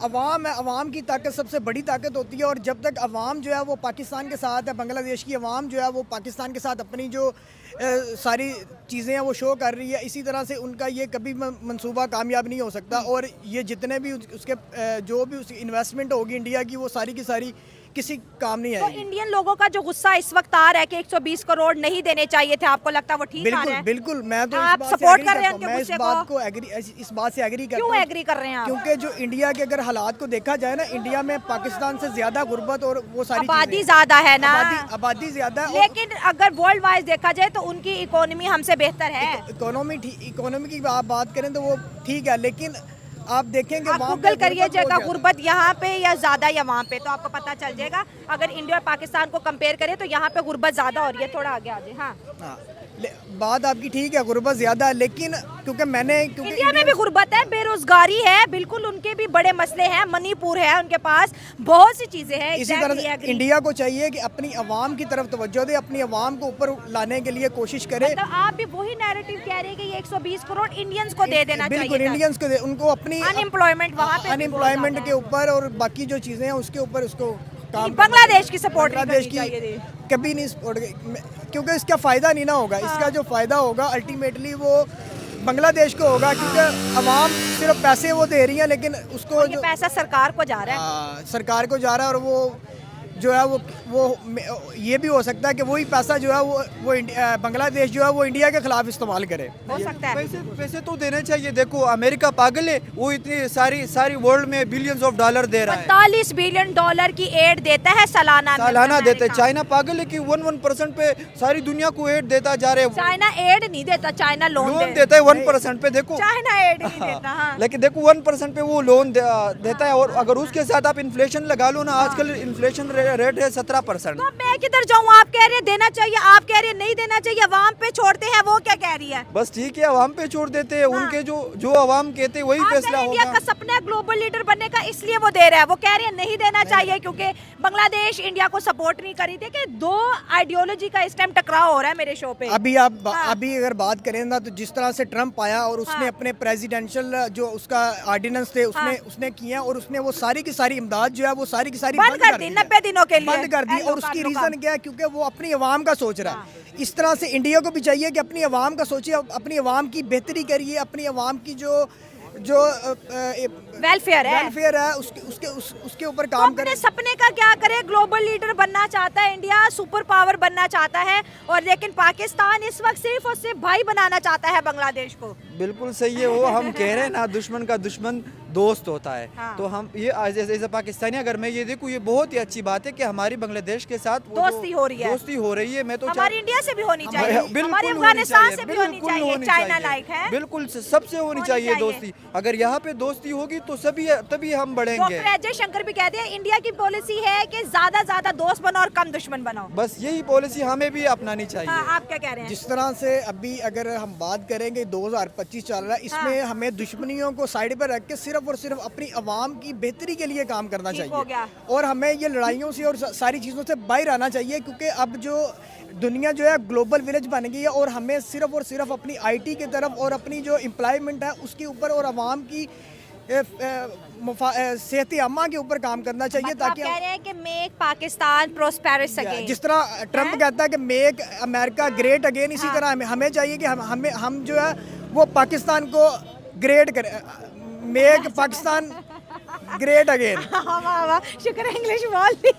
अवाम है, अवाम की ताकत सबसे बड़ी ताकत होती है, और जब तक अवाम जो है वो पाकिस्तान के साथ है, बांग्लादेश की अवाम जो है वो पाकिस्तान के साथ अपनी जो सारी चीज़ें हैं वो शो कर रही है, इसी तरह से उनका ये कभी मंसूबा कामयाब नहीं हो सकता। और ये जितने भी उसके जो भी उसकी इन्वेस्टमेंट होगी इंडिया की, वो सारी की सारी किसी काम नहीं तो आएगी। इंडियन लोगों का जो गुस्सा इस वक्त आ रहा है कि 120 करोड़ नहीं देने चाहिए थे, आपको लगता है वो ठीक आ रहा है? बिल्कुल, मैं तो आप सपोर्ट कर रहे हैं उनके गुस्से को? इस बात से एग्री करता हूं। क्यों एग्री कर रहे हैं आप? क्योंकि जो इंडिया के अगर हालात को देखा जाए ना, इंडिया में पाकिस्तान से ज्यादा गुर्बत और वो सारी आबादी ज्यादा है ना, आबादी ज्यादा है, लेकिन अगर वर्ल्ड वाइज देखा जाए तो उनकी इकोनॉमी हमसे बेहतर है। इकोनॉमी की आप बात करें तो वो ठीक है, लेकिन आप देखेंगे आप गूगल करिएगा गुर्बत यहाँ पे या ज्यादा या वहाँ पे, तो आपको पता चल जाएगा। अगर इंडिया और पाकिस्तान को कंपेयर करें तो यहाँ पे गुर्बत ज्यादा हो रही है। थोड़ा आगे आ जाए। हाँ, बात आपकी ठीक है, गुर्बत ज़्यादा है, लेकिन क्योंकि इंडिया में भी गुर्बत है, बेरोजगारी है, बिल्कुल उनके भी बड़े मसले हैं। मणिपुर है उनके पास, बहुत सी चीजें हैं। इसी तरह से इंडिया को चाहिए कि अपनी आवाम की तरफ तवज्जो दे, अपनी आवाम को ऊपर लाने के लिए कोशिश करे। मतलब आप भी वही नैरेटिव कह रहे हैं कि ये 120 करोड़ इंडियंस को दे देना चाहिए। बिल्कुल, इंडियंस को उनको अपनी अनएम्प्लॉयमेंट वहाँ पे अनएम्प्लॉयमेंट के ऊपर और बाकी जो चीज़ें हैं उसके ऊपर उसको काम बांग्लादेश की सपोर्ट बांग्लादेश की कभी नहीं सपोर्ट, क्योंकि इसका फ़ायदा नहीं ना होगा। इसका जो फ़ायदा होगा अल्टीमेटली वो बांग्लादेश को होगा, क्योंकि अवाम सिर्फ पैसे वो दे रही है, लेकिन उसको ये पैसा सरकार को जा रहा है। सरकार को जा रहा है, और वो जो है वो ये भी हो सकता है कि वही पैसा जो है वो बांग्लादेश जो है वो इंडिया के खिलाफ इस्तेमाल करे। हो सकता है। पैसे तो देने चाहिए। देखो अमेरिका पागल है, वो इतनी सारी वर्ल्ड में बिलियंस ऑफ डॉलर दे रहा है। 45 बिलियन डॉलर की एड देता है सालाना देता है। चाइना पागल है कि 1% पे सारी दुनिया को एड देता जा रहे हैं। चाइना एड नहीं देता, चाइना लोन देता है 1% पे। देखो चाइना एड नहीं देता। हाँ। लेकिन देखो 1% पे वो लोन देता है, और अगर उसके साथ आप इन्फ्लेशन लगा लो ना, आजकल इन्फ्लेशन रेट है 17%। तो मैं किधर जाऊँ? आप कह रहे हैं देना चाहिए, आप कह रहे हैं नहीं देना चाहिए, अवाम पे छोड़ते हैं। वो क्या कह रही है? बस ठीक है, अवाम पे छोड़ देते हैं। उनके जो अवाम कहते हैं वही फैसला होगा। इंडिया का सपना है ग्लोबल लीडर बनने का, इसलिए वो दे रहा है। वो कह रहे हैं नहीं देना चाहिए क्योंकि बांग्लादेश इंडिया को सपोर्ट नहीं करी थी। कि दो आइडियोलॉजी का इस टाइम टकराव हो रहा है मेरे शो पे। अभी अगर बात करें ना, तो जिस तरह से ट्रम्प आया और उसने अपने प्रेसिडेंशियल जो उसका ऑर्डिनेंस थे उसने किया, और उसने वो सारी की सारी इमदाद जो है वो सारी की सारी बंद कर दी 90 दिनों के लिए। बंद कर दी। और उसकी रीजन क्या है? क्योंकि वो अपनी आवाम का सोच रहा है। इस तरह से इंडिया को भी चाहिए कि अपनी आवाम का सोचिए, अपनी आवाम की बेहतरी करिए, अपनी आवाम की जो वेलफेयर है उसके ऊपर काम करे। सपने का क्या करे? ग्लोबल लीडर बनना चाहता है इंडिया, सुपर पावर बनना चाहता है, और लेकिन पाकिस्तान इस वक्त सिर्फ और सिर्फ भाई बनाना चाहता है बांग्लादेश को। बिल्कुल सही है। वो हम कह रहे हैं ना, दुश्मन का दुश्मन दोस्त होता है। हाँ। तो हम ये एज ए पाकिस्तानी अगर मैं ये देखूँ, ये बहुत ही अच्छी बात है कि हमारी बांग्लादेश के साथ दोस्ती हो रही है। मैं तो हमारी इंडिया से भी होनी चाहिए, हमारी अफगानिस्तान से भी होनी चाहिए, चाइना लाइक है। बिल्कुल सबसे होनी चाहिए दोस्ती। अगर यहाँ पे दोस्ती होगी तो तभी हम बढ़ेंगे। अजय शंकर भी कहते हैं इंडिया की पॉलिसी है कि ज्यादा दोस्त बनो और कम दुश्मन बनाओ। बस यही पॉलिसी हमें भी अपनानी चाहिए। आप क्या कह रहे हैं? जिस तरह से अभी अगर हम बात करेंगे 2025 चल रहा है, इसमें हमें दुश्मनियों को साइड पर रख के सिर्फ और सिर्फ अपनी आवाम की बेहतरी के लिए काम करना चाहिए, और हमें ये लड़ाइयों से और सारी चीज़ों से बाहर आना चाहिए, क्योंकि अब जो दुनिया जो है ग्लोबल विलेज बन गई है, और हमें सिर्फ और सिर्फ अपनी आईटी की तरफ और अपनी जो एम्प्लॉयमेंट है उसके ऊपर और आवाम की सेहत अम्मा के ऊपर काम करना चाहिए। मतलब ताकि कह रहे हैं कि मेक पाकिस्तान प्रोस्पेरस अगेन, जिस तरह ट्रम्प कहता है कि मेक अमेरिका ग्रेट अगेन, इसी तरह हमें चाहिए कि हम जो है वो पाकिस्तान को ग्रेट करें, मेक पाकिस्तान ग्रेट अगेन। शुक्र है इंग्लिश बोल दी।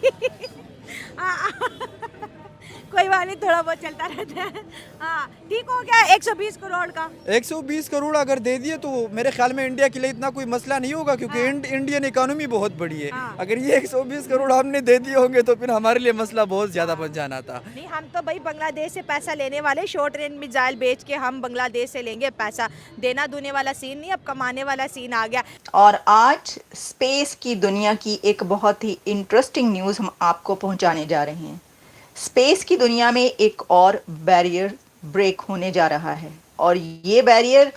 कोई बात नहीं, थोड़ा बहुत चलता रहता है। हाँ, ठीक हो गया 120 करोड़ का। 120 करोड़ अगर दे दिए तो मेरे ख्याल में इंडिया के लिए इतना कोई मसला नहीं होगा, क्योंकि इंडियन इकोनॉमी बहुत बड़ी है। अगर ये 120 करोड़ हमने दे दिए होंगे तो फिर हमारे लिए मसला बहुत ज़्यादा बन जाना था। नहीं, हम तो भाई बांग्लादेश से पैसा लेने वाले, शॉर्ट रेंज मिसाइल बेच के हम बांग्लादेश से लेंगे पैसा। देना दूने वाला सीन नहीं, अब कमाने वाला सीन आ गया। और आज स्पेस की दुनिया की एक बहुत ही इंटरेस्टिंग न्यूज़ हम आपको पहुंचाने जा रहे हैं। स्पेस की दुनिया में एक और बैरियर ब्रेक होने जा रहा है, और ये बैरियर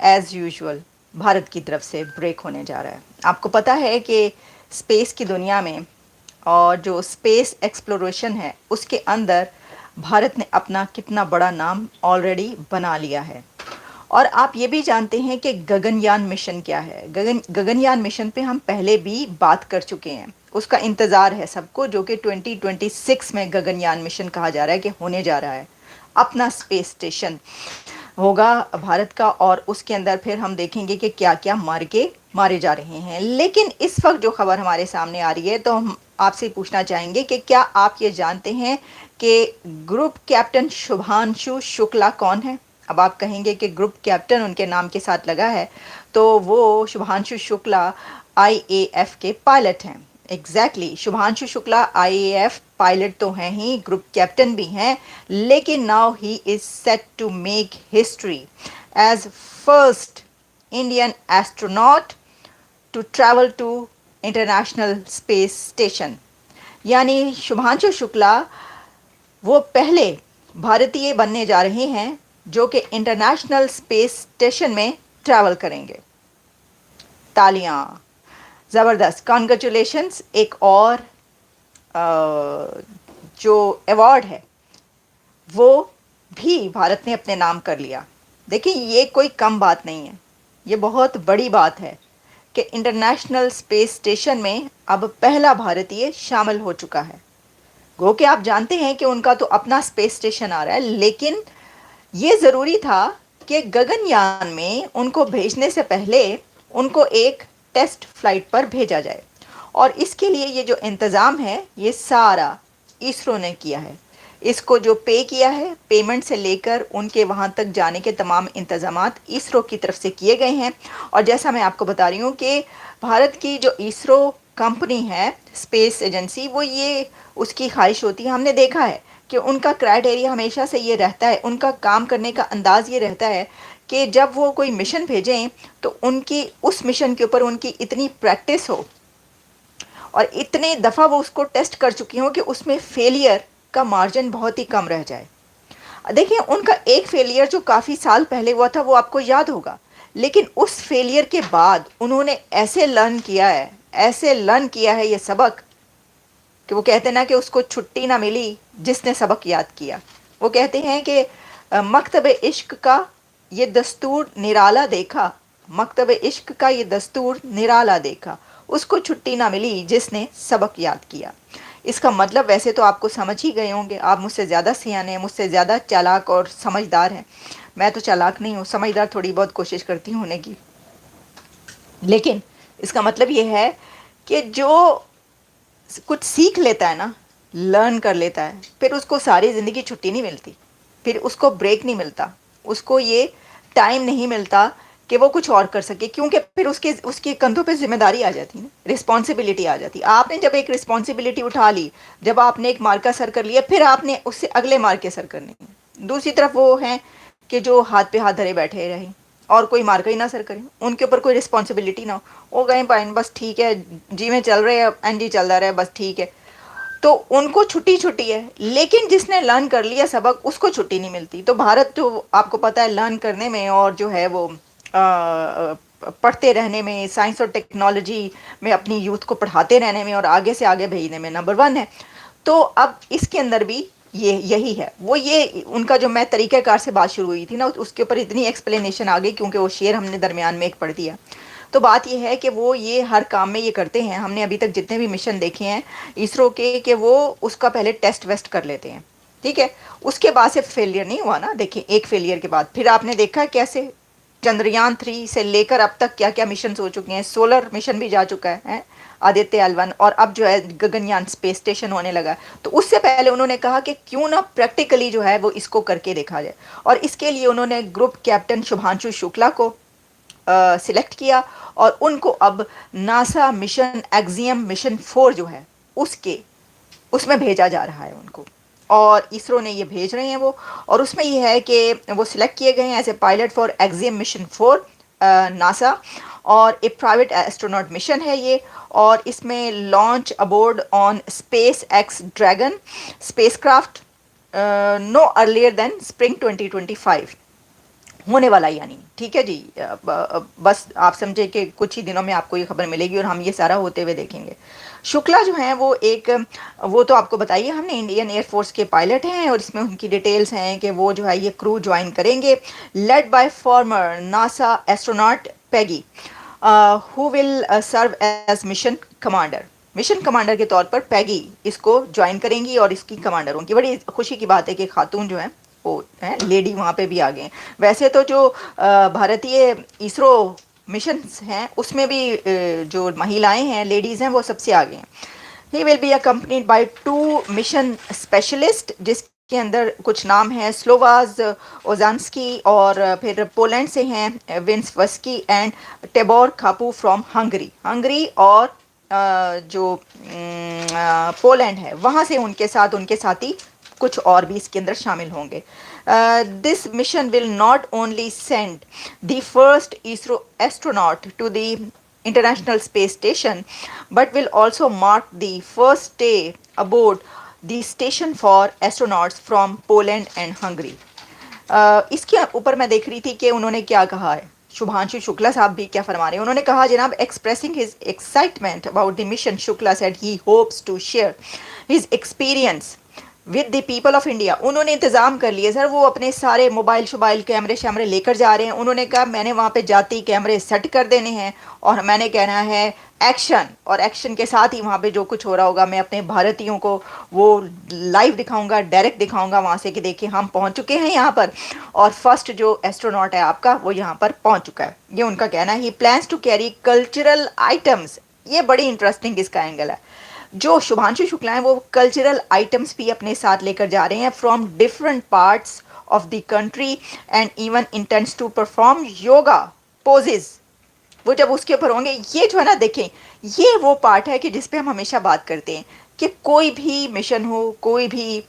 एज यूजुअल भारत की तरफ से ब्रेक होने जा रहा है। आपको पता है कि स्पेस की दुनिया में और जो स्पेस एक्सप्लोरेशन है उसके अंदर भारत ने अपना कितना बड़ा नाम ऑलरेडी बना लिया है। और आप ये भी जानते हैं कि गगनयान मिशन क्या है। गगनयान मिशन पे हम पहले भी बात कर चुके हैं, उसका इंतज़ार है सबको, जो कि 2026 में गगनयान मिशन कहा जा रहा है कि होने जा रहा है। अपना स्पेस स्टेशन होगा भारत का, और उसके अंदर फिर हम देखेंगे कि क्या क्या मारे जा रहे हैं। लेकिन इस वक्त जो खबर हमारे सामने आ रही है, तो हम आपसे पूछना चाहेंगे कि क्या आप ये जानते हैं कि ग्रुप कैप्टन शुभांशु शुक्ला कौन है? अब आप कहेंगे कि ग्रुप कैप्टन उनके नाम के साथ लगा है, तो वो शुभांशु शुक्ला IAF के पायलट हैं। Exactly, Shubhanshu Shukla IAF pilot तो हैं ही, ग्रुप कैप्टन भी हैं, लेकिन now he is set to make history as first Indian astronaut to travel to International Space Station. यानी शुभांशु शुक्ला वो पहले भारतीय बनने जा रहे हैं जो कि इंटरनेशनल स्पेस स्टेशन में ट्रैवल करेंगे। तालियां, ज़बरदस्त, कॉन्ग्रेचुलेशंस। एक और जो अवार्ड है वो भी भारत ने अपने नाम कर लिया। देखिए ये कोई कम बात नहीं है, ये बहुत बड़ी बात है कि इंटरनेशनल स्पेस स्टेशन में अब पहला भारतीय शामिल हो चुका है। गो कि आप जानते हैं कि उनका तो अपना स्पेस स्टेशन आ रहा है, लेकिन ये ज़रूरी था कि गगनयान में उनको भेजने से पहले उनको एक टेस्ट फ्लाइट पर भेजा जाए, और इसके लिए ये जो इंतज़ाम है ये सारा इसरो ने किया है। इसको जो पे किया है, पेमेंट से लेकर उनके वहाँ तक जाने के तमाम इंतज़ामात इसरो की तरफ से किए गए हैं। और जैसा मैं आपको बता रही हूँ कि भारत की जो इसरो कंपनी है, स्पेस एजेंसी, वो ये उसकी ख्वाहिश होती है, हमने देखा है कि उनका क्राइटेरिया हमेशा से ये रहता है, उनका काम करने का अंदाज़ ये रहता है कि जब वो कोई मिशन भेजें तो उनकी उस मिशन के ऊपर उनकी इतनी प्रैक्टिस हो और इतने दफ़ा वो उसको टेस्ट कर चुकी हों कि उसमें फेलियर का मार्जिन बहुत ही कम रह जाए। देखिए उनका एक फेलियर जो काफ़ी साल पहले हुआ था वो आपको याद होगा, लेकिन उस फेलियर के बाद उन्होंने ऐसे लर्न किया है ये सबक कि वो कहते ना कि उसको छुट्टी ना मिली जिसने सबक याद किया। वो कहते हैं कि मकतब इश्क का ये दस्तूर निराला देखा, मकतब इश्क का ये दस्तूर निराला देखा, उसको छुट्टी ना मिली जिसने सबक याद किया। इसका मतलब वैसे तो आपको समझ ही गए होंगे, आप मुझसे ज़्यादा सियाने हैं, मुझसे ज़्यादा चालाक और समझदार हैं। मैं तो चालाक नहीं हूँ, समझदार थोड़ी बहुत कोशिश करती हूँ होने की। लेकिन इसका मतलब ये है कि जो कुछ सीख लेता है ना, लर्न कर लेता है, फिर उसको सारी ज़िंदगी छुट्टी नहीं मिलती, फिर उसको ब्रेक नहीं मिलता, उसको ये टाइम नहीं मिलता कि वो कुछ और कर सके, क्योंकि फिर उसके कंधों पे जिम्मेदारी आ जाती है ना, रिस्पॉन्सिबिलिटी आ जाती है। आपने जब एक रिस्पॉन्सिबिलिटी उठा ली, जब आपने एक मार्का सर कर लिया, फिर आपने उससे अगले मार्के सर करने हैं। दूसरी तरफ वो हैं कि जो हाथ पे हाथ धरे बैठे रहें और कोई मार्का ही ना सर करें, उनके ऊपर कोई रिस्पॉन्सिबिलिटी ना हो, वो गए पाइन बस ठीक है जी में चल रहे हैं, एन जी चलता रहे बस ठीक है, तो उनको छुट्टी है। लेकिन जिसने लर्न कर लिया सबक उसको छुट्टी नहीं मिलती। तो भारत तो आपको पता है लर्न करने में और जो है वो पढ़ते रहने में, साइंस और टेक्नोलॉजी में अपनी यूथ को पढ़ाते रहने में और आगे से आगे भेजने में नंबर 1 है। तो अब इसके अंदर भी ये यही है। वो ये उनका जो मैं तरीक़ाकार से बात शुरू हुई थी ना, उसके ऊपर इतनी एक्सप्लेनेशन आ गई क्योंकि वो शेर हमने दरमियान में एक पढ़ दिया। तो बात ये है कि वो ये हर काम में ये करते हैं। हमने अभी तक जितने भी मिशन देखे हैं इसरो के, कि वो उसका पहले टेस्ट वेस्ट कर लेते हैं, ठीक है, उसके बाद से फेलियर नहीं हुआ ना। देखिए एक फेलियर के बाद फिर आपने देखा कैसे चंद्रयान 3 से लेकर अब तक क्या क्या मिशन हो चुके हैं। सोलर मिशन भी जा चुका है आदित्य L1, और अब जो है गगनयान स्पेस स्टेशन होने लगा। तो उससे पहले उन्होंने कहा कि क्यों ना प्रैक्टिकली जो है वो इसको करके देखा जाए, और इसके लिए उन्होंने ग्रुप कैप्टन शुभांशु शुक्ला को सिलेक्ट किया और उनको अब नासा मिशन एक्सियम मिशन 4 जो है उसमें भेजा जा रहा है उनको, और इसरो ने ये भेज रहे हैं वो, और उसमें ये है कि वो सिलेक्ट किए गए हैं as a pilot for Axiom mission 4 NASA, और एक प्राइवेट एस्ट्रोनॉट मिशन है ये, और इसमें launch aboard on SpaceX Dragon spacecraft no earlier than spring 2025 होने वाला, यानी ठीक है जी। बस आप समझे कि कुछ ही दिनों में आपको ये खबर मिलेगी और हम ये सारा होते हुए देखेंगे। शुक्ला जो हैं वो तो आपको बताइए, हमने इंडियन एयरफोर्स के पायलट हैं, और इसमें उनकी डिटेल्स हैं कि वो जो है ये क्रू ज्वाइन करेंगे, led by former NASA astronaut Peggy who will serve as mission commander के तौर पर पैगी इसको ज्वाइन करेंगी और इसकी कमांडर होंगी। बड़ी खुशी की बात है कि खातून जो है वो है लेडी वहाँ पे भी आ गए हैं। वैसे तो जो भारतीय इसरो मिशंस हैं उसमें भी जो महिलाएं हैं, लेडीज़ हैं, वो सबसे आगे हैं। He will be accompanied by 2 mission specialist, जिसके अंदर कुछ नाम है स्लोवाज ओजान्स्की, और फिर पोलैंड से हैं विंस्वस्की एंड टेबोर खापू फ्रॉम हंगरी, और जो पोलैंड है वहाँ से उनके साथी कुछ और भी इसके अंदर शामिल होंगे। This mission will not only send the first ISRO astronaut to the International Space Station but will also mark the first stay aboard the station for astronauts from Poland and Hungary. इसके ऊपर मैं देख रही थी कि उन्होंने क्या कहा है, शुभांशु शुक्ला साहब भी क्या फरमा रहे हैं। उन्होंने कहा जनाब, expressing his excitement about the mission, Shukla said he hopes to share his experience with the people of India. उन्होंने इंतज़ाम कर लिए सर, वो अपने सारे मोबाइल शोबाइल कैमरे शैमरे लेकर जा रहे हैं। उन्होंने कहा मैंने वहाँ पे जाते ही कैमरे सेट कर देने हैं और मैंने कहना है एक्शन, और एक्शन के साथ ही वहाँ पे जो कुछ हो रहा होगा मैं अपने भारतीयों को वो लाइव दिखाऊंगा, डायरेक्ट दिखाऊंगा वहाँ से कि देखिए हम पहुँच चुके हैं यहाँ पर और फर्स्ट जो एस्ट्रोनॉट है आपका वो यहाँ पर पहुँच चुका है। ये उनका कहना है। He plans to carry cultural items. ये बड़ी इंटरेस्टिंग इसका एंगल है। जो शुभांशु शुक्ला हैं वो कल्चरल आइटम्स भी अपने साथ लेकर जा रहे हैं from different parts of the country and even intends to perform yoga poses. वो जब उसके ऊपर होंगे, ये जो है ना देखें, ये वो पार्ट है कि जिस पे हम हमेशा बात करते हैं कि कोई भी मिशन हो, कोई भी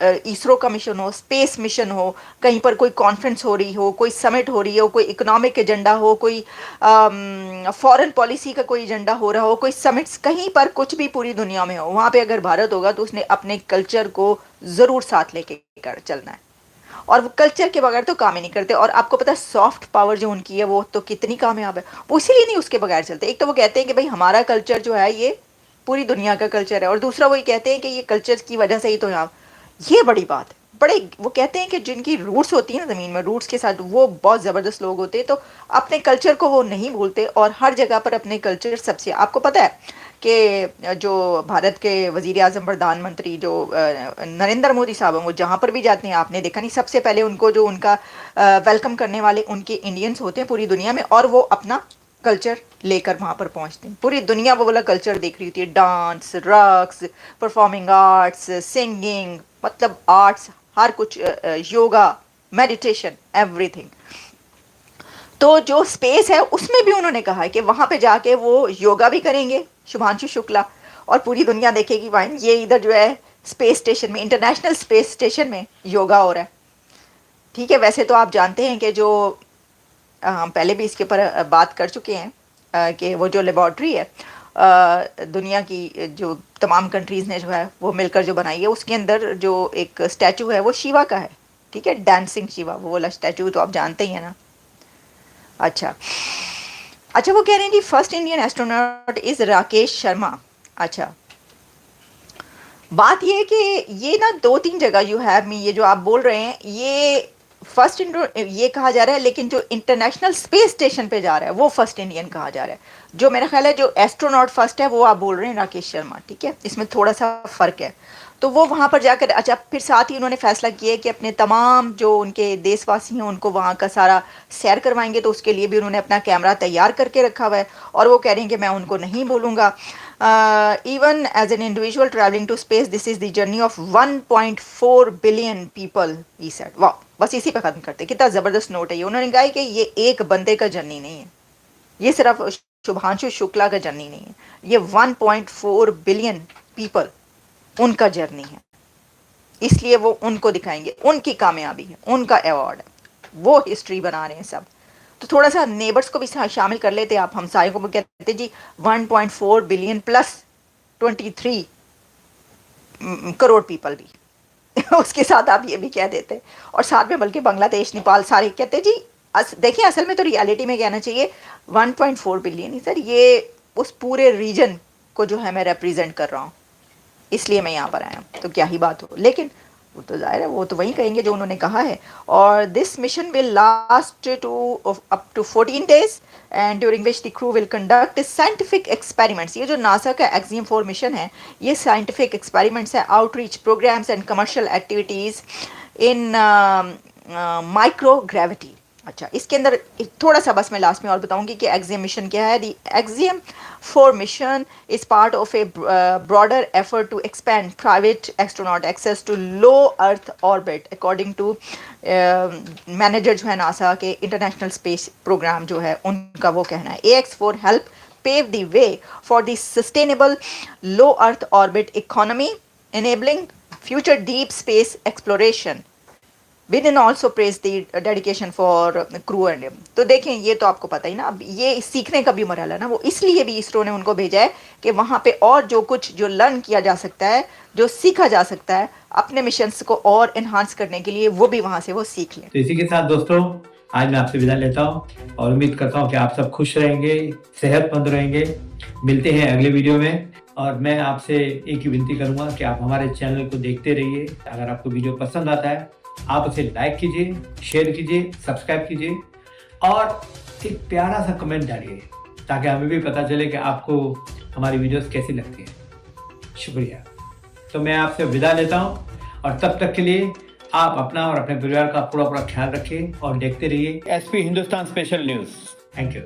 इसरो का मिशन हो, स्पेस मिशन हो, कहीं पर कोई कॉन्फ्रेंस हो रही हो, कोई समिट हो रही हो, कोई इकोनॉमिक एजेंडा हो, कोई फॉरेन पॉलिसी का कोई एजेंडा हो रहा हो, कोई समिट्स कहीं पर कुछ भी पूरी दुनिया में हो, वहाँ पे अगर भारत होगा तो उसने अपने कल्चर को ज़रूर साथ लेके चलना है। और वो कल्चर के बगैर तो काम ही नहीं करते। और आपको पता है सॉफ्ट पावर जो उनकी है वो तो कितनी कामयाब है, वो इसीलिए नहीं उसके बगैर चलते। एक तो वो कहते हैं कि भाई हमारा कल्चर जो है ये पूरी दुनिया का कल्चर है, और दूसरा वो ये कहते हैं कि ये कल्चर की वजह से ही तो यहाँ, ये बड़ी बात है। बड़े वो कहते हैं कि जिनकी रूट्स होती है ना ज़मीन में, रूट्स के साथ वो बहुत ज़बरदस्त लोग होते हैं, तो अपने कल्चर को वो नहीं भूलते और हर जगह पर अपने कल्चर सबसे। आपको पता है कि जो भारत के वज़ीर आज़म प्रधानमंत्री जो नरेंद्र मोदी साहब हैं, वो जहाँ पर भी जाते हैं आपने देखा नहीं, सबसे पहले उनको जो उनका वेलकम करने वाले उनके इंडियंस होते हैं पूरी दुनिया में, और वो अपना कल्चर लेकर वहाँ पर पहुँचते हैं। पूरी दुनिया वो वाला कल्चर देख रही होती है, डांस, रक्स, परफॉर्मिंग आर्ट्स, सिंगिंग, मतलब आर्ट्स, हर कुछ, योगा, मेडिटेशन, एवरीथिंग। तो जो स्पेस है उसमें भी उन्होंने कहा है कि वहाँ पे जाके वो योगा भी करेंगे शुभांशु शुक्ला, और पूरी दुनिया देखेगी वाइन ये इधर जो है स्पेस स्टेशन में, इंटरनेशनल स्पेस स्टेशन में योगा हो रहा है। ठीक है, वैसे तो आप जानते हैं कि जो हम पहले भी इसके ऊपर बात कर चुके हैं कि वो जो लेबॉर्ट्री है दुनिया की जो तमाम कंट्रीज़ ने जो है वो मिलकर जो बनाई है, उसके अंदर जो एक स्टैचू है वो शिवा का है। ठीक है, डांसिंग शिवा, वो वाला स्टैचू तो आप जानते ही हैं ना। अच्छा, वो कह रहे हैं जी first Indian astronaut is Rakesh Sharma. अच्छा, बात ये है कि ये ना 2-3 जगह यू हैव मी, ये जो आप बोल रहे हैं ये फर्स्ट ये कहा जा रहा है, लेकिन जो इंटरनेशनल स्पेस स्टेशन पे जा रहा है वो फर्स्ट इंडियन कहा जा रहा है। जो मेरा ख्याल है जो एस्ट्रोनॉट फर्स्ट है वो आप बोल रहे हैं राकेश शर्मा। ठीक है, इसमें थोड़ा सा फ़र्क है। तो वो वहाँ पर जाकर, अच्छा, फिर साथ ही उन्होंने फैसला किया कि अपने तमाम जो उनके देशवासी हैं उनको वहाँ का सारा सैर करवाएंगे, तो उसके लिए भी उन्होंने अपना कैमरा तैयार करके रखा हुआ है, और वो कह रहे हैं कि मैं उनको नहीं बोलूँगा। even as an individual traveling to space, this is the journey of 1.4 billion people, he said. वाह, बस इसी पे ख़त्म करते, कितना ज़बरदस्त नोट है ये। उन्होंने कहा कि ये एक बंदे का जर्नी नहीं है, ये सिर्फ शुभांशु शुक्ला का जर्नी नहीं है, ये 1.4 बिलियन पीपल उनका जर्नी है। इसलिए वो उनको दिखाएंगे, उनकी कामयाबी है, उनका अवार्ड है, वो हिस्ट्री बना रहे हैं सब। तो थोड़ा सा नेबर्स को भी शामिल कर लेते आप, हमसायों को भी कहते जी 1.4 बिलियन प्लस 23 करोड़ पीपल भी उसके साथ आप ये भी कह देते, और साथ में बल्कि बांग्लादेश, नेपाल सारे कहते जी। देखिए असल में तो रियलिटी में कहना चाहिए 1.4 बिलियन ही सर, ये उस पूरे रीजन को जो है मैं रिप्रेजेंट कर रहा हूँ, इसलिए मैं यहाँ पर आया हूँ। तो क्या ही बात हो, लेकिन वो तो जाहिर है वो तो वही कहेंगे जो उन्होंने कहा है। और this mission will last up to 14 days and during which the crew will conduct scientific experiments. ये जो नासा का एक्सियम 4 मिशन है ये साइंटिफिक एक्सपेरिमेंट्स है, outreach programmes and commercial activities in microgravity. अच्छा, इसके अंदर थोड़ा सा बस मैं लास्ट में और बताऊंगी कि एक्सियम मिशन क्या है। The Axiom 4 mission is part of a broader effort to expand private astronaut access to low earth orbit according to manager जो है नासा के इंटरनेशनल स्पेस प्रोग्राम जो है उनका वो कहना है। AX4 help pave the way for the sustainable low earth orbit economy, enabling future deep space exploration. Biden also praised the dedication for crew and तो देखें ये तो आपको पता ही ना, अब ये सीखने का भी मरहला है ना, वो इसलिए भी इसरो ने उनको भेजा है कि वहाँ पे और जो कुछ जो लर्न किया जा सकता है, जो सीखा जा सकता है अपने मिशंस को और एनहांस करने के लिए, वो भी वहाँ से वो सीख लें। तो इसी के साथ दोस्तों आज मैं आपसे विदा लेता हूँ और उम्मीद करता हूँ कि आप सब खुश रहेंगे, सेहतमंद रहेंगे। मिलते हैं अगले वीडियो में और मैं आपसे एक ही विनती करूंगा कि आप हमारे चैनल को देखते रहिए। अगर आपको वीडियो पसंद आता है आप उसे लाइक कीजिए, शेयर कीजिए, सब्सक्राइब कीजिए और एक प्यारा सा कमेंट डालिए ताकि हमें भी पता चले कि आपको हमारी वीडियोस कैसी लगती हैं। शुक्रिया। तो मैं आपसे विदा लेता हूँ और तब तक के लिए आप अपना और अपने परिवार का पूरा ख्याल रखिए और देखते रहिए SP Hindustan special news. Thank you.